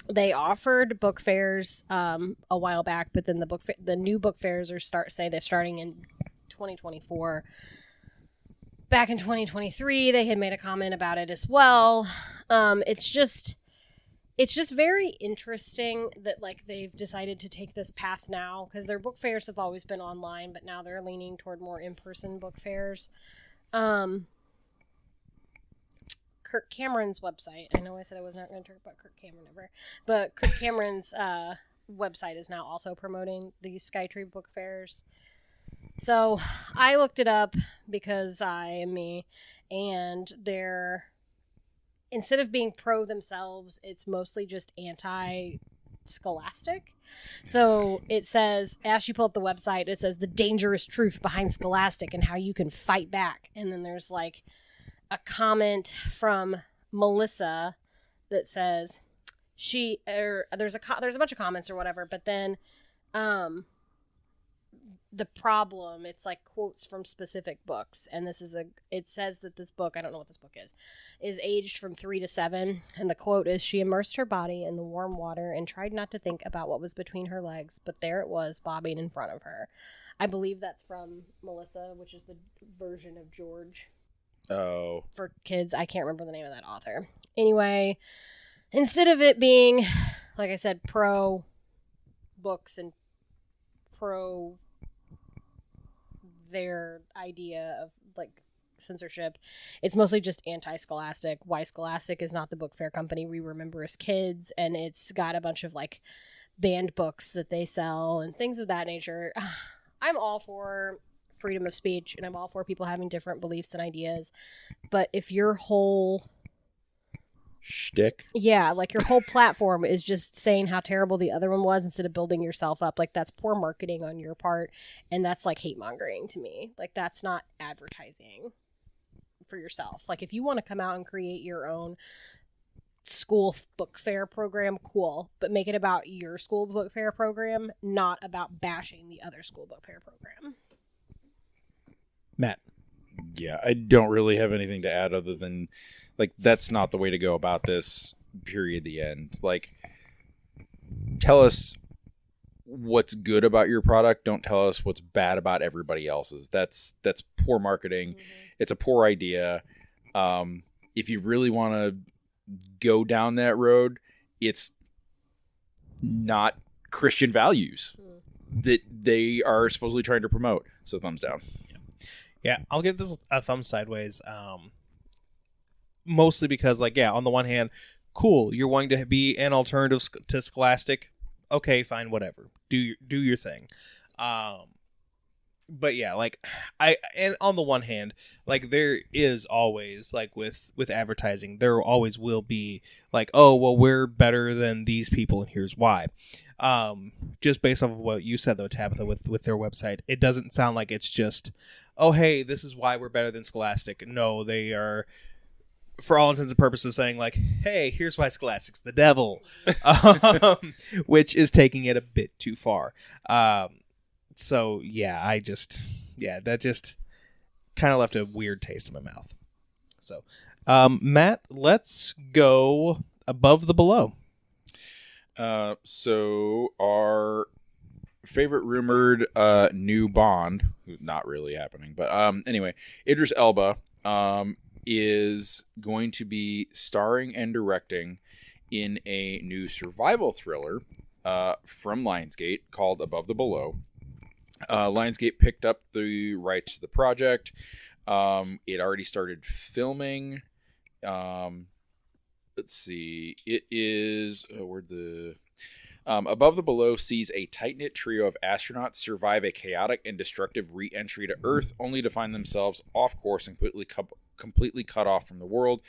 [SPEAKER 2] They offered book fairs a while back, but then the new book fairs they're starting in 2024. Back in 2023, they had made a comment about it as well. It's just very interesting that like they've decided to take this path now, because their book fairs have always been online, but now they're leaning toward more in-person book fairs. Kirk Cameron's website. I know I said I was not going to talk about Kirk Cameron ever, but Kirk Cameron's website is now also promoting these Skytree book fairs. So I looked it up because I am me, and they're, instead of being pro themselves, it's mostly just anti-Scholastic. So it says, as you pull up the website, it says the dangerous truth behind Scholastic and how you can fight back. And then there's like a comment from Melissa that says there's a bunch of comments or whatever, but then the problem, it's like quotes from specific books, and it says that this book, I don't know what this book is aged from 3 to 7, and the quote is, "She immersed her body in the warm water and tried not to think about what was between her legs, but there it was bobbing in front of her." I believe that's from Melissa, which is the version of George.
[SPEAKER 3] Oh.
[SPEAKER 2] For kids. I can't remember the name of that author. Anyway, instead of it being, like I said, pro books and pro their idea of like censorship. It's mostly just anti-Scholastic. Why Scholastic is not the book fair company we remember as kids, and it's got a bunch of like banned books that they sell and things of that nature. I'm all for freedom of speech, and I'm all for people having different beliefs and ideas, but if your whole
[SPEAKER 3] shtick,
[SPEAKER 2] like your whole platform is just saying how terrible the other one was instead of building yourself up, like that's poor marketing on your part, and that's like hate mongering to me. Like that's not advertising for yourself. Like if you want to come out and create your own school book fair program, cool, but make it about your school book fair program, not about bashing the other school book fair program.
[SPEAKER 1] Matt.
[SPEAKER 3] Yeah, I don't really have anything to add other than, like, that's not the way to go about this, period, the end. Like, tell us what's good about your product. Don't tell us what's bad about everybody else's. That's poor marketing. Mm-hmm. It's a poor idea. If you really want to go down that road, it's not Christian values that they are supposedly trying to promote. So thumbs down.
[SPEAKER 1] Yeah, I'll give this a thumb sideways. Mostly because, like, yeah, on the one hand, cool, you're wanting to be an alternative to Scholastic. Okay, fine, whatever. Do your thing. But yeah, like, and on the one hand, like, there is always, like, with advertising, there always will be like, oh, well, we're better than these people, and here's why. Just based off of what you said, though, Tabitha, with their website, it doesn't sound like it's just, oh, hey, this is why we're better than Scholastic. No, they are, for all intents and purposes, saying like, hey, here's why Scholastic's the devil, which is taking it a bit too far. So yeah, that just kind of left a weird taste in my mouth. So, Matt, let's go above the below.
[SPEAKER 3] So our favorite rumored new Bond, not really happening, but anyway, Idris Elba is going to be starring and directing in a new survival thriller from Lionsgate called Above the Below. Lionsgate picked up the rights to the project. It already started filming. Let's see. It is Above the Below sees a tight-knit trio of astronauts survive a chaotic and destructive re-entry to Earth, only to find themselves off course and completely cut off from the world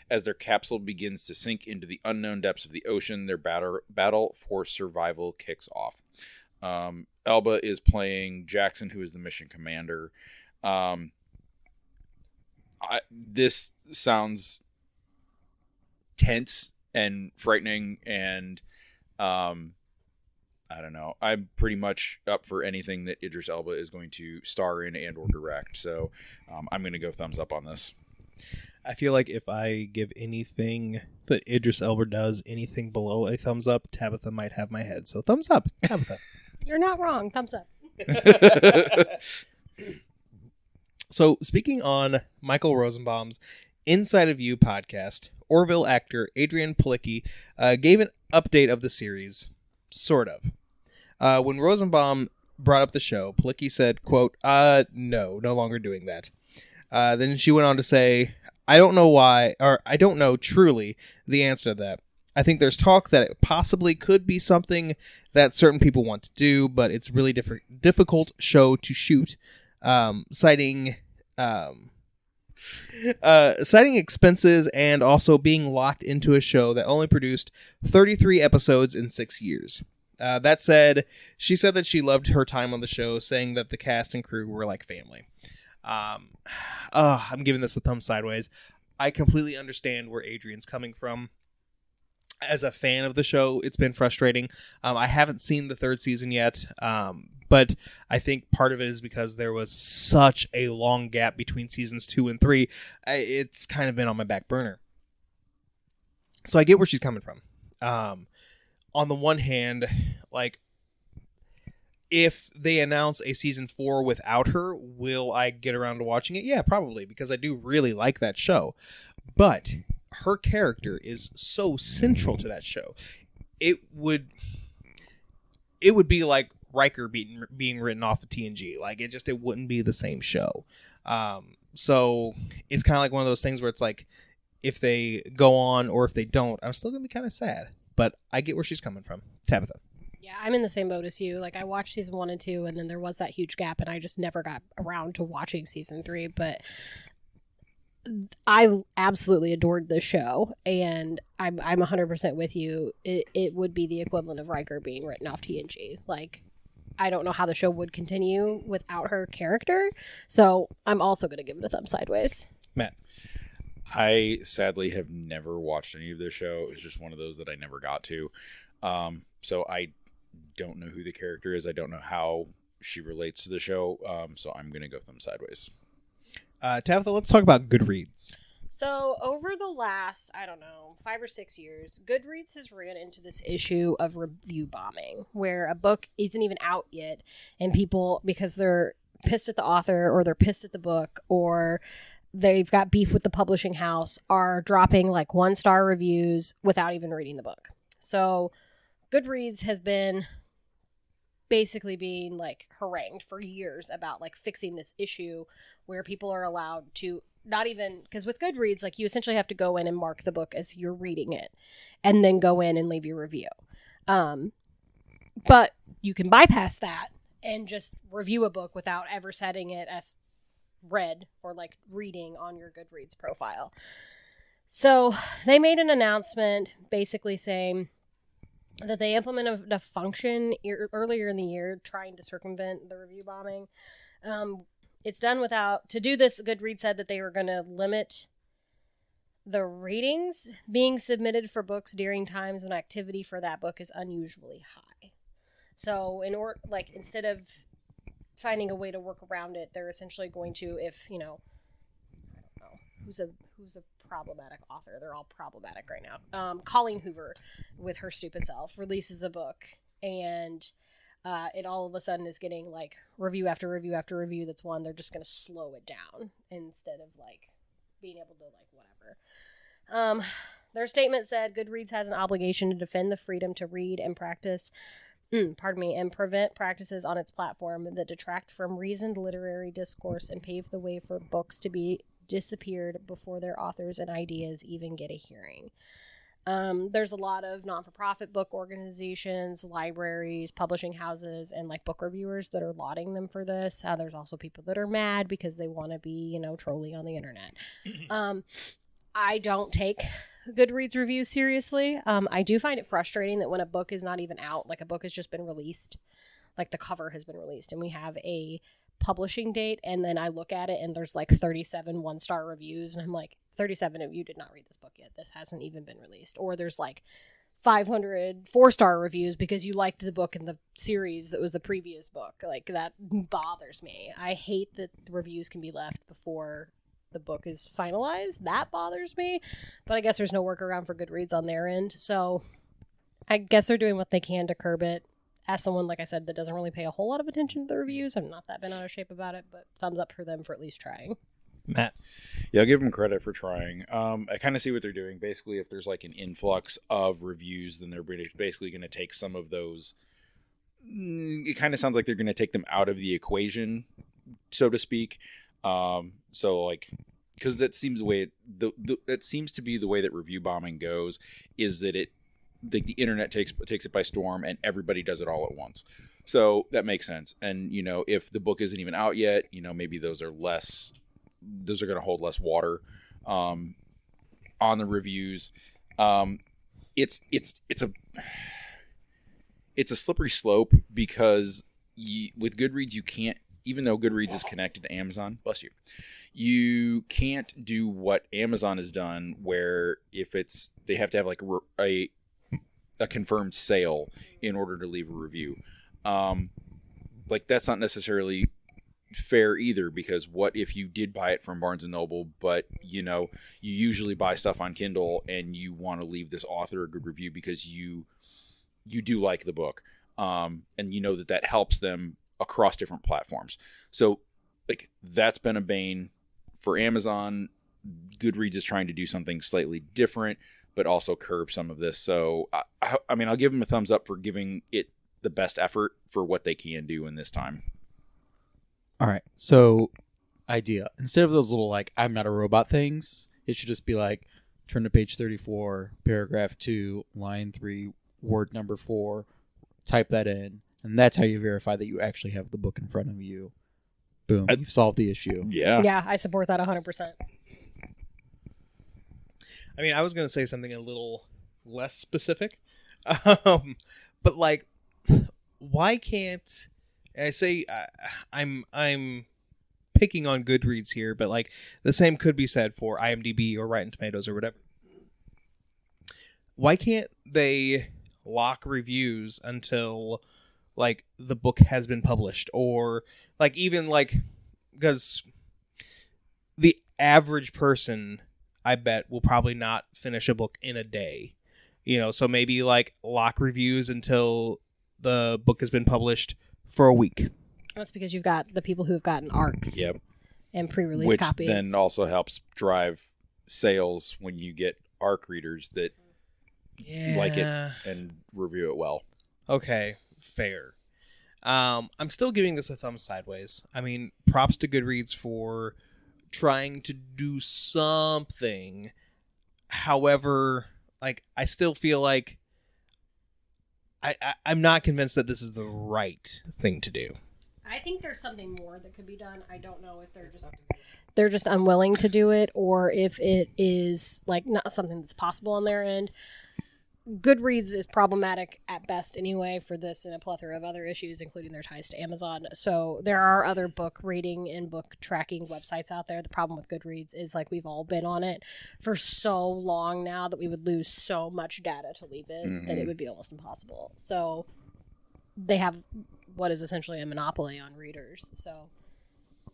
[SPEAKER 3] as their capsule begins to sink into the unknown depths of the ocean. Their battle for survival kicks off. Elba is playing Jackson, who is the mission commander. This sounds tense and frightening, and I don't know. I'm pretty much up for anything that Idris Elba is going to star in and or direct. So I'm going to go thumbs up on this.
[SPEAKER 1] I feel like if I give anything that Idris Elba does anything below a thumbs up, Tabitha might have my head. So thumbs up, Tabitha.
[SPEAKER 2] You're not wrong. Thumbs up.
[SPEAKER 1] So speaking on Michael Rosenbaum's Inside of You podcast, Orville actor Adrian Palicki gave an update of the series, sort of. When Rosenbaum brought up the show, Palicki said, quote, no longer doing that. Then she went on to say, I don't know truly the answer to that. I think there's talk that it possibly could be something that certain people want to do, but it's really difficult show to shoot, citing expenses and also being locked into a show that only produced 33 episodes in 6 years. That said, she said that she loved her time on the show, saying that the cast and crew were like family. I'm giving this a thumb sideways. I completely understand where Adrian's coming from. As a fan of the show, it's been frustrating. I haven't seen the third season yet, but I think part of it is because there was such a long gap between seasons 2 and 3. It's kind of been on my back burner. So I get where she's coming from. On the one hand, like, if they announce a season 4 without her, will I get around to watching it? Yeah, probably, because I do really like that show. But her character is so central to that show. It would be like Riker being written off of TNG. Like, it wouldn't be the same show. So it's kind of like one of those things where it's like, if they go on or if they don't, I'm still gonna be kind of sad. But I get where she's coming from. Tabitha.
[SPEAKER 2] Yeah, I'm in the same boat as you. Like, I watched season 1 and 2, and then there was that huge gap, and I just never got around to watching season 3. But I absolutely adored the show, and I'm 100% with you. It would be the equivalent of Riker being written off TNG. Like, I don't know how the show would continue without her character, so I'm also going to give it a thumb sideways.
[SPEAKER 1] Matt.
[SPEAKER 3] I sadly have never watched any of this show. It was just one of those that I never got to. So I don't know who the character is. I don't know how she relates to the show. So I'm going to go thumb sideways.
[SPEAKER 1] Tabitha, let's talk about Goodreads.
[SPEAKER 2] So over the last, 5 or 6 years, Goodreads has ran into this issue of review bombing, where a book isn't even out yet, and people, because they're pissed at the author, or they're pissed at the book, or they've got beef with the publishing house, are dropping like 1-star reviews without even reading the book. So Goodreads has been basically being like harangued for years about like fixing this issue where people are allowed to not even, because with Goodreads, like, you essentially have to go in and mark the book as you're reading it and then go in and leave your review. But you can bypass that and just review a book without ever setting it as read or like reading on your Goodreads profile. So they made an announcement basically saying that they implemented a function earlier in the year trying to circumvent the review bombing. It's done without, to do this, Goodreads said that they were going to limit the ratings being submitted for books during times when activity for that book is unusually high. So instead of finding a way to work around it, they're essentially going to, if, I don't know, who's a problematic author, they're all problematic right now. Colleen Hoover, with her stupid self, releases a book, and it all of a sudden is getting like review after review after review that's won. They're just going to slow it down instead of like being able to like whatever. Their statement said Goodreads has an obligation to defend the freedom to read and practice and prevent practices on its platform that detract from reasoned literary discourse and pave the way for books to be disappeared before their authors and ideas even get a hearing. There's a lot of non-for-profit book organizations, libraries, publishing houses, and like book reviewers that are lauding them for this. There's also people that are mad because they want to be, trolly on the internet. I don't take Goodreads reviews seriously. I do find it frustrating that when a book is not even out, like a book has just been released, like the cover has been released, and we have a publishing date, and then I look at it and there's like 37 1-star reviews, and I'm like, 37 of you did not read this book yet. This hasn't even been released. Or there's like 500 4-star reviews because you liked the book in the series that was the previous book. Like, that bothers me. I hate that reviews can be left before the book is finalized. That bothers me. But I guess there's no workaround for Goodreads on their end. So I guess they're doing what they can to curb it. As someone, like I said, that doesn't really pay a whole lot of attention to the reviews, I'm not that bent out of shape about it, but thumbs up for them for at least trying.
[SPEAKER 1] Matt.
[SPEAKER 3] Yeah, I'll give them credit for trying. I kind of see what they're doing. Basically, if there's like an influx of reviews, then they're basically going to take some of those. It kind of sounds like they're going to take them out of the equation, so to speak. So like, because that seems the way that seems to be the way that review bombing goes, is that the internet takes it by storm and everybody does it all at once. So that makes sense. And if the book isn't even out yet, maybe those are going to hold less water on the reviews. It's a slippery slope because with Goodreads you can't, even though Goodreads is connected to Amazon, bless you, you can't do what Amazon has done, where if they have to have like a confirmed sale in order to leave a review. Like, that's not necessarily fair either, because what if you did buy it from Barnes & Noble, but you usually buy stuff on Kindle and you want to leave this author a good review because you do like the book, and that helps them across different platforms. So like, that's been a bane for Amazon. Goodreads is trying to do something slightly different, but also curb some of this. So I mean, I'll give them a thumbs up for giving it the best effort for what they can do in this time.
[SPEAKER 4] All right. So idea. Instead of those little like I'm not a robot things, it should just be like turn to page 34, paragraph 2, line 3, word number 4, type that in, and that's how you verify that you actually have the book in front of you. Boom, you've solved the issue.
[SPEAKER 3] Yeah.
[SPEAKER 2] Yeah, I support that 100%.
[SPEAKER 1] I mean, I was going to say something a little less specific, but like, why can't I say I'm picking on Goodreads here, but like the same could be said for IMDb or Rotten Tomatoes or whatever. Why can't they lock reviews until like the book has been published, or like even like, because the average person, I bet, will probably not finish a book in a day, so maybe like lock reviews until the book has been published for a week.
[SPEAKER 2] That's because you've got the people who have gotten ARCs.
[SPEAKER 3] Yep.
[SPEAKER 2] And pre-release
[SPEAKER 3] Which
[SPEAKER 2] copies.
[SPEAKER 3] then also helps drive sales when you get ARC readers that like it and review it well.
[SPEAKER 1] Okay, fair. I'm still giving this a thumb sideways. I mean, props to Goodreads for trying to do something. However, like, I still feel like I'm not convinced that this is the right thing to do.
[SPEAKER 2] I think there's something more that could be done. I don't know if they're just unwilling to do it, or if it is like not something that's possible on their end. Goodreads is problematic at best anyway for this and a plethora of other issues, including their ties to Amazon. So there are other book rating and book tracking websites out there. The problem with Goodreads is like we've all been on it for so long now that we would lose so much data to leave it that it would be almost impossible. So they have what is essentially a monopoly on readers. So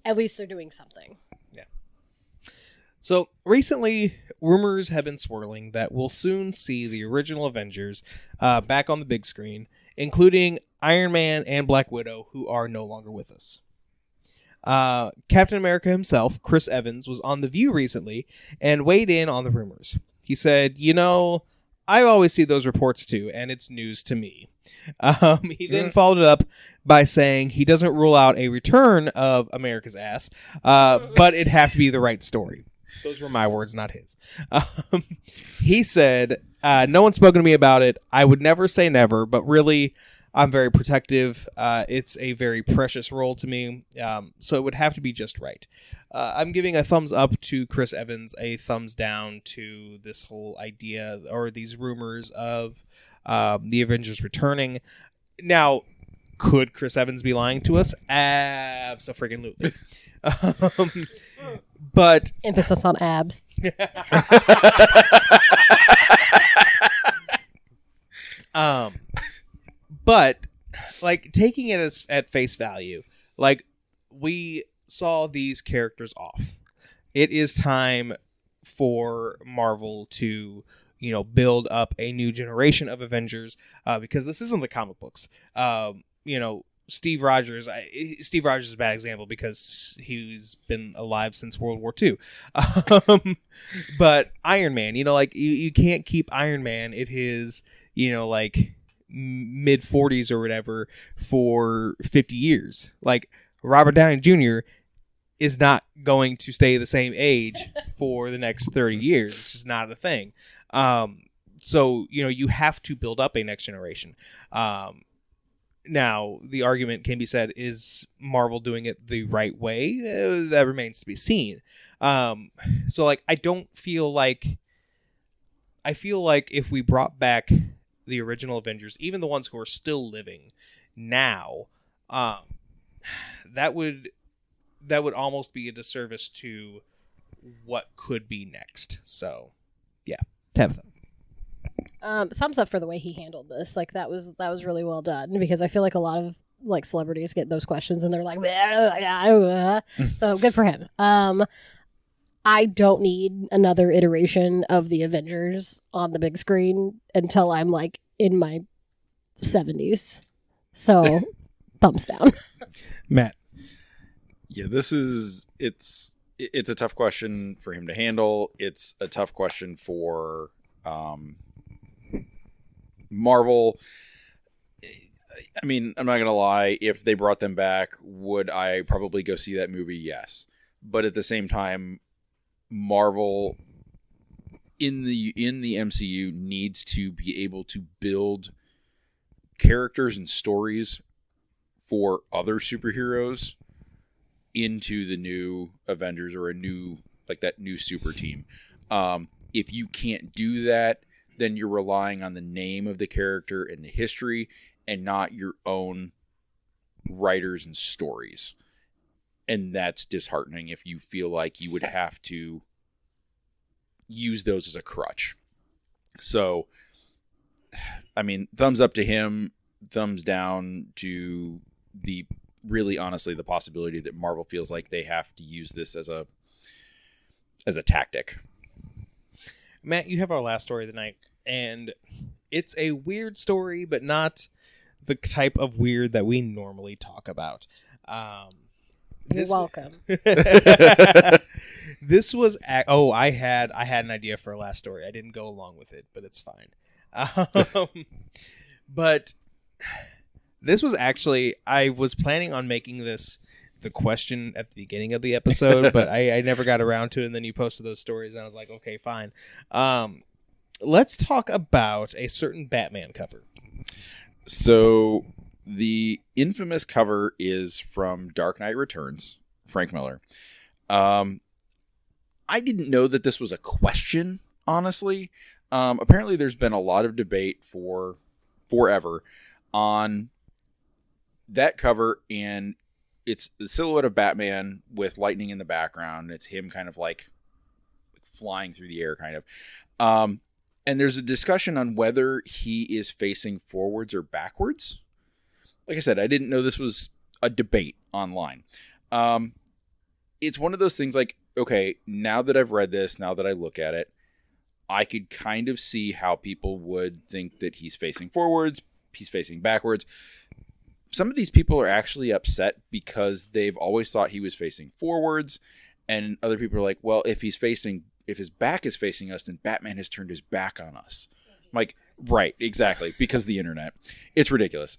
[SPEAKER 2] at least they're doing something.
[SPEAKER 1] Yeah. So recently, rumors have been swirling that we'll soon see the original Avengers back on the big screen, including Iron Man and Black Widow, who are no longer with us. Captain America himself, Chris Evans, was on The View recently and weighed in on the rumors. He said, I always see those reports too, and it's news to me. He then followed it up by saying he doesn't rule out a return of America's ass, but it'd have to be the right story. Those were my words, not his. He said, no one's spoken to me about it. I would never say never, but really, I'm very protective. It's a very precious role to me, so it would have to be just right. I'm giving a thumbs up to Chris Evans, a thumbs down to this whole idea or these rumors of the Avengers returning. Now, could Chris Evans be lying to us? Abso-freaking-lutely. But
[SPEAKER 2] emphasis on abs.
[SPEAKER 1] But like taking it at face value, like we saw these characters off. It is time for Marvel to, build up a new generation of Avengers, because this isn't the comic books. Steve Rogers is a bad example because he's been alive since World War II. But Iron Man, you can't keep Iron Man at his, mid 40s or whatever for 50 years. Like Robert Downey Jr. is not going to stay the same age for the next 30 years. It's just not a thing. So, you have to build up a next generation. Now, the argument can be said, is Marvel doing it the right way? That remains to be seen. So, I feel like if we brought back the original Avengers, even the ones who are still living now, that would almost be a disservice to what could be next. So, yeah, Tabitha.
[SPEAKER 2] Thumbs up for the way he handled this. Like that was really well done, because I feel like a lot of celebrities get those questions and they're like, so good for him. I don't need another iteration of the Avengers on the big screen until I'm in my 70s. So thumbs down.
[SPEAKER 1] Matt.
[SPEAKER 3] Yeah, it's a tough question for him to handle. It's a tough question for Marvel. I mean, I'm not going to lie. If they brought them back, would I probably go see that movie? Yes. but at the same time, Marvel in the MCU needs to be able to build characters and stories for other superheroes into the new Avengers or that new super team. If you can't do that, then you're relying on the name of the character and the history and not your own writers and stories. And that's disheartening if you feel like you would have to use those as a crutch. So, I mean, thumbs up to him, thumbs down to honestly, the possibility that Marvel feels like they have to use this as a tactic.
[SPEAKER 1] Matt, you have our last story of the night, and it's a weird story, but not the type of weird that we normally talk about.
[SPEAKER 2] You're welcome.
[SPEAKER 1] This was I had an idea for a last story. I didn't go along with it, but it's fine. But this was actually, I was planning on making this the question at the beginning of the episode, but I never got around to it, and then you posted those stories, and I was like, okay, fine. Let's talk about a certain Batman cover.
[SPEAKER 3] So the infamous cover is from Dark Knight Returns, Frank Miller. I didn't know that this was a question, honestly. Apparently there's been a lot of debate for forever on that cover, and it's the silhouette of Batman with lightning in the background. It's him kind of like flying through the air, kind of. And there's a discussion on whether he is facing forwards or backwards. Like I said, I didn't know this was a debate online. It's one of those things like, okay, now that I've read this, now that I look at it, I could kind of see how people would think that he's facing forwards, he's facing backwards. Some of these people are actually upset because they've always thought he was facing forwards, and other people are like, well, if his back is facing us, then Batman has turned his back on us. I'm like, right, exactly, because of the internet. It's ridiculous.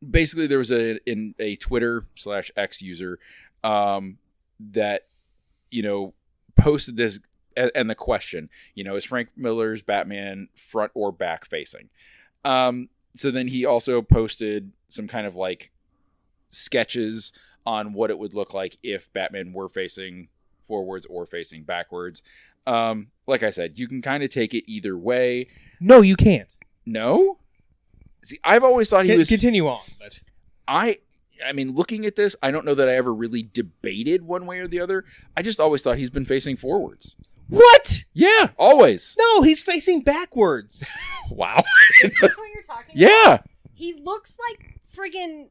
[SPEAKER 3] Basically, there was a Twitter/X user that, posted this, and the question, is Frank Miller's Batman front or back facing? So then he also posted some kind of like sketches on what it would look like if Batman were facing forwards or facing backwards. Like I said, you can kind of take it either way.
[SPEAKER 1] No, you can't.
[SPEAKER 3] No? See, I've always thought he was...
[SPEAKER 1] Continue on, but...
[SPEAKER 3] I mean, looking at this, I don't know that I ever really debated one way or the other. I just always thought he's been facing forwards.
[SPEAKER 1] What?
[SPEAKER 3] Yeah, always.
[SPEAKER 1] No, he's facing backwards.
[SPEAKER 3] Wow.
[SPEAKER 2] Is this what you're talking about?
[SPEAKER 3] Yeah.
[SPEAKER 2] He looks like friggin'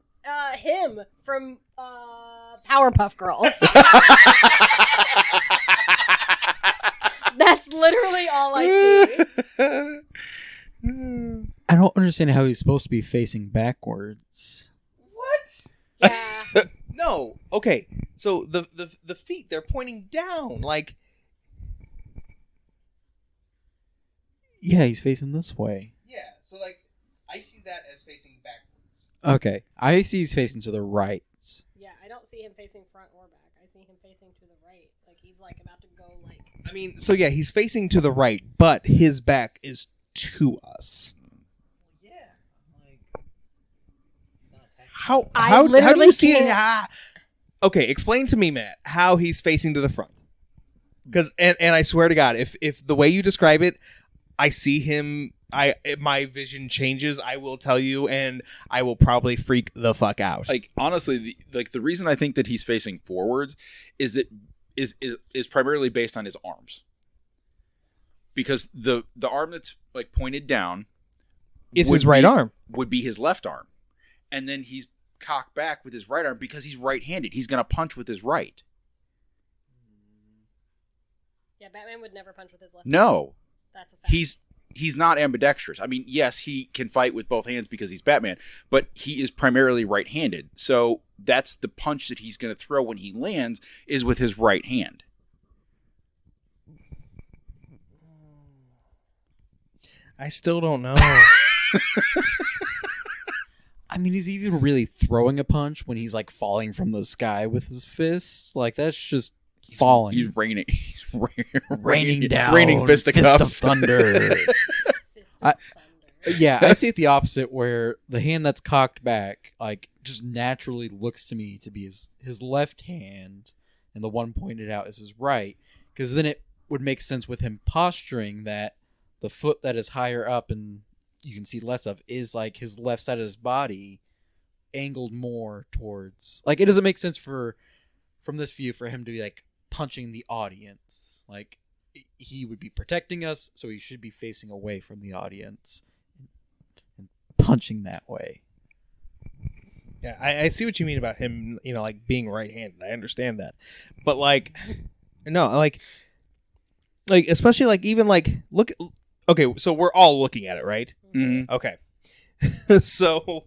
[SPEAKER 2] him from Powerpuff Girls. That's literally all I see.
[SPEAKER 4] I don't understand how he's supposed to be facing backwards.
[SPEAKER 1] What?
[SPEAKER 2] Yeah.
[SPEAKER 1] No. Okay. So the feet, they're pointing down. Like,
[SPEAKER 4] yeah, he's facing this way.
[SPEAKER 1] yeah. So like, I see that as facing backwards.
[SPEAKER 4] Okay, I see he's facing to the right.
[SPEAKER 2] Yeah, I don't see him facing front or back. I see him facing to the right. Like he's like about to go like.
[SPEAKER 1] I mean, so yeah, he's facing to the right, but his back is to us. Yeah. Like, how do
[SPEAKER 2] literally
[SPEAKER 1] you see it?
[SPEAKER 2] can't-
[SPEAKER 1] Okay, explain to me, Matt, how he's facing to the front. Because and I swear to God, if the way you describe it, I see him. My vision changes, I will tell you, and I will probably freak the fuck out.
[SPEAKER 3] Like, honestly, the reason I think that he's facing forwards is primarily based on his arms. Because the arm that's like pointed down
[SPEAKER 1] is his right arm.
[SPEAKER 3] Would be his left arm. And then he's cocked back with his right arm because he's right-handed. He's going to punch with his right.
[SPEAKER 2] Yeah, Batman would never punch with his left.
[SPEAKER 3] No.
[SPEAKER 2] That's a fact.
[SPEAKER 3] He's not ambidextrous. I mean, yes, he can fight with both hands because he's Batman, but he is primarily right-handed. So that's the punch that he's going to throw when he lands is with his right hand.
[SPEAKER 1] I still don't know.
[SPEAKER 4] I mean, is he even really throwing a punch when he's like falling from the sky with his fists? Like, that's just falling.
[SPEAKER 3] He's raining. He's
[SPEAKER 4] raining down.
[SPEAKER 3] Raining fisticuffs.
[SPEAKER 4] Fist of thunder.
[SPEAKER 2] Fist of thunder.
[SPEAKER 4] Yeah, I see it the opposite, where the hand that's cocked back, like, just naturally looks to me to be his left hand, and the one pointed out is his right. Because then it would make sense with him posturing that the foot that is higher up and you can see less of is, like, his left side of his body angled more towards... Like, it doesn't make sense from this view for him to be, like, punching the audience. Like, he would be protecting us, so he should be facing away from the audience. Punching that way.
[SPEAKER 1] Yeah, I see what you mean about him, like being right-handed. I understand that, but like, no, like especially like even like look. Okay, so we're all looking at it, right?
[SPEAKER 3] Mm-hmm.
[SPEAKER 1] Okay, so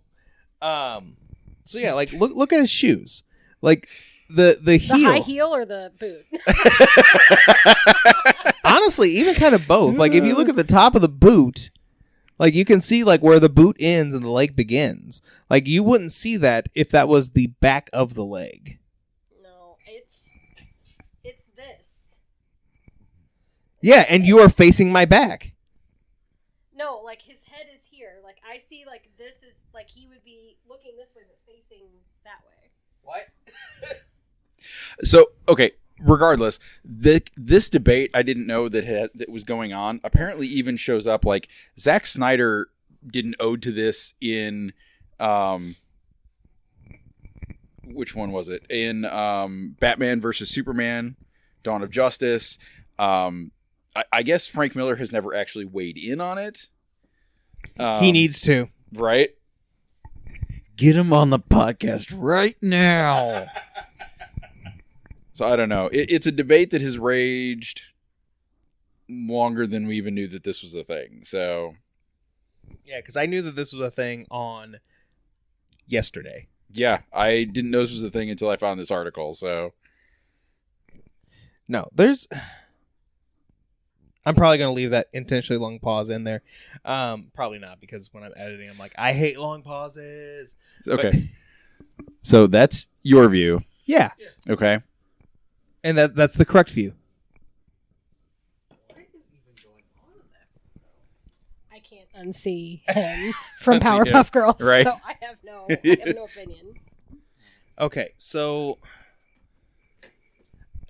[SPEAKER 1] yeah, like look at his shoes, like the heel,
[SPEAKER 2] The high heel or the boot?
[SPEAKER 1] Honestly, even kind of both. Like if you look at the top of the boot. Like, you can see, like, where the boot ends and the leg begins. Like, you wouldn't see that if that was the back of the leg.
[SPEAKER 2] No, it's this.
[SPEAKER 1] Yeah, and you are facing my back.
[SPEAKER 2] No, like, his head is here. Like, I see, like, this is, like, he would be looking this way but facing that way.
[SPEAKER 1] What?
[SPEAKER 3] So, okay, regardless, this debate I didn't know that was going on. Apparently, even shows up like Zack Snider did an ode to this in which one was it? In Batman versus Superman, Dawn of Justice. I guess Frank Miller has never actually weighed in on it.
[SPEAKER 1] He needs to.
[SPEAKER 3] Right?
[SPEAKER 4] Get him on the podcast right now.
[SPEAKER 3] So I don't know. It's a debate that has raged longer than we even knew that this was a thing. So
[SPEAKER 1] Yeah, because I knew that this was a thing on yesterday.
[SPEAKER 3] yeah, I didn't know this was a thing until I found this article. So
[SPEAKER 1] No, I'm probably going to leave that intentionally long pause in there. Probably not, because when I'm editing, I'm like, I hate long pauses.
[SPEAKER 3] okay.
[SPEAKER 1] But,
[SPEAKER 3] So that's your view.
[SPEAKER 1] yeah.
[SPEAKER 3] Okay.
[SPEAKER 1] And that's the correct view.
[SPEAKER 2] I can't unsee him from
[SPEAKER 3] Unsee him,
[SPEAKER 2] Powerpuff Girls,
[SPEAKER 3] right.
[SPEAKER 2] so I have no opinion.
[SPEAKER 1] Okay, so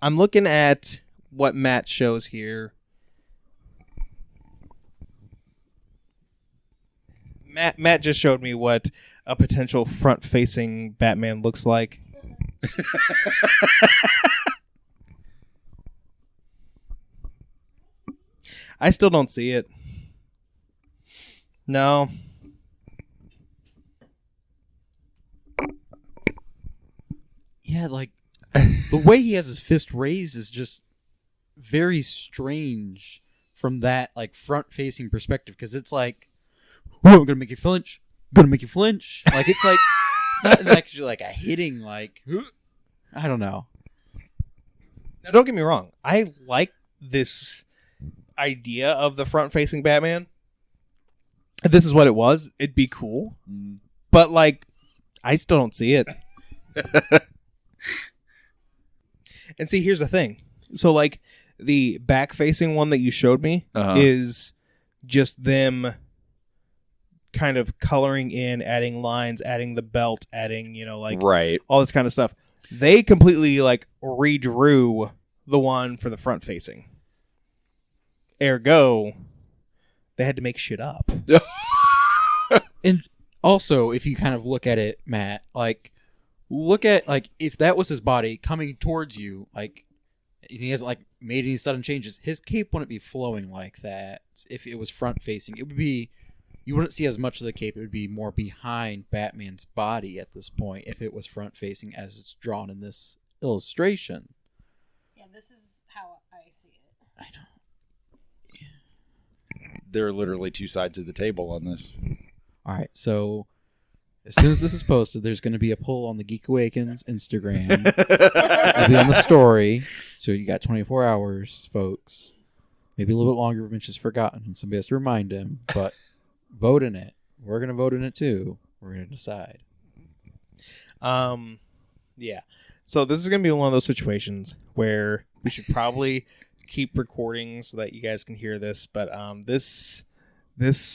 [SPEAKER 1] I'm looking at what Matt shows here. Matt just showed me what a potential front-facing Batman looks like. I still don't see it. No.
[SPEAKER 4] Yeah, like the way he has his fist raised is just very strange from that like front-facing perspective, because it's like, "Whoa, I'm gonna make you flinch. Gonna make you flinch." Like it's like it's not actually like a hitting. Like I don't know.
[SPEAKER 1] Now, don't get me wrong. I like this idea of the front-facing Batman. If this is what it was, it'd be cool. But, like, I still don't see it. And see, here's the thing. So, like, the back-facing one that you showed me is just them kind of coloring in, adding lines, adding the belt, adding, like,
[SPEAKER 3] Right.
[SPEAKER 1] all this kind of stuff. They completely, like, redrew the one for the front-facing. Ergo, they had to make shit up.
[SPEAKER 4] And also, if you kind of look at it, Matt, like, look at, like, if that was his body coming towards you, like, and he hasn't, like, made any sudden changes, his cape wouldn't be flowing like that if it was front-facing. It would be, you wouldn't see as much of the cape. It would be more behind Batman's body at this point if it was front-facing as it's drawn in this illustration.
[SPEAKER 2] Yeah, this is how I see it.
[SPEAKER 4] I don't.
[SPEAKER 3] There are literally two sides of the table on this.
[SPEAKER 4] All right, so as soon as this is posted, there's going to be a poll on the Geek Awakens Instagram. It'll be on the story, so you got 24 hours, folks. Maybe a little bit longer if Mitch has forgotten, and somebody has to remind him. But vote in it. We're going to vote in it too. We're going to decide.
[SPEAKER 1] Yeah. So this is going to be one of those situations where we should probably keep recording so that you guys can hear this. But this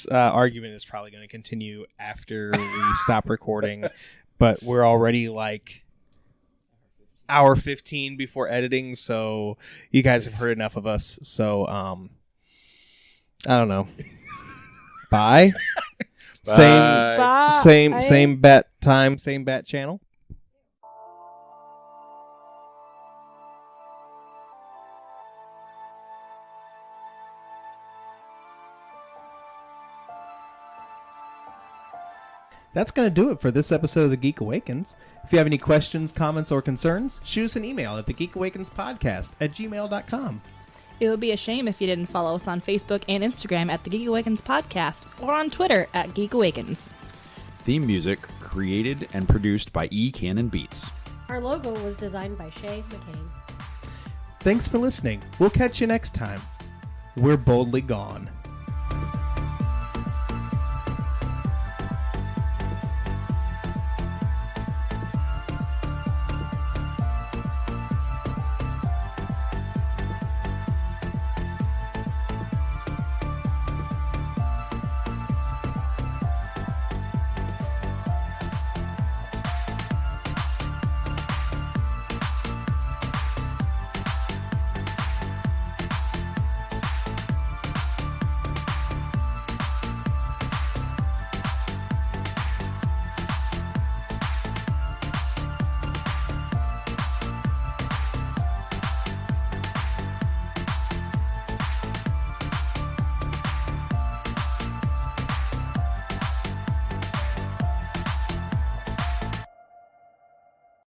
[SPEAKER 1] argument is probably going to continue after we stop recording. But we're already like hour 15 before editing, so you guys have heard enough of us. So I don't know. Bye.
[SPEAKER 3] Bye.
[SPEAKER 1] Same bat time, same bat channel. That's going to do it for this episode of The Geek Awakens. If you have any questions, comments, or concerns, shoot us an email at thegeekawakenspodcast@gmail.com.
[SPEAKER 5] It would be a shame if you didn't follow us on Facebook and Instagram at the Geek Awakens Podcast or on Twitter at Geek Awakens.
[SPEAKER 6] Theme music created and produced by E. Cannon Beats.
[SPEAKER 2] Our logo was designed by Shay McCain.
[SPEAKER 1] Thanks for listening. We'll catch you next time. We're boldly gone.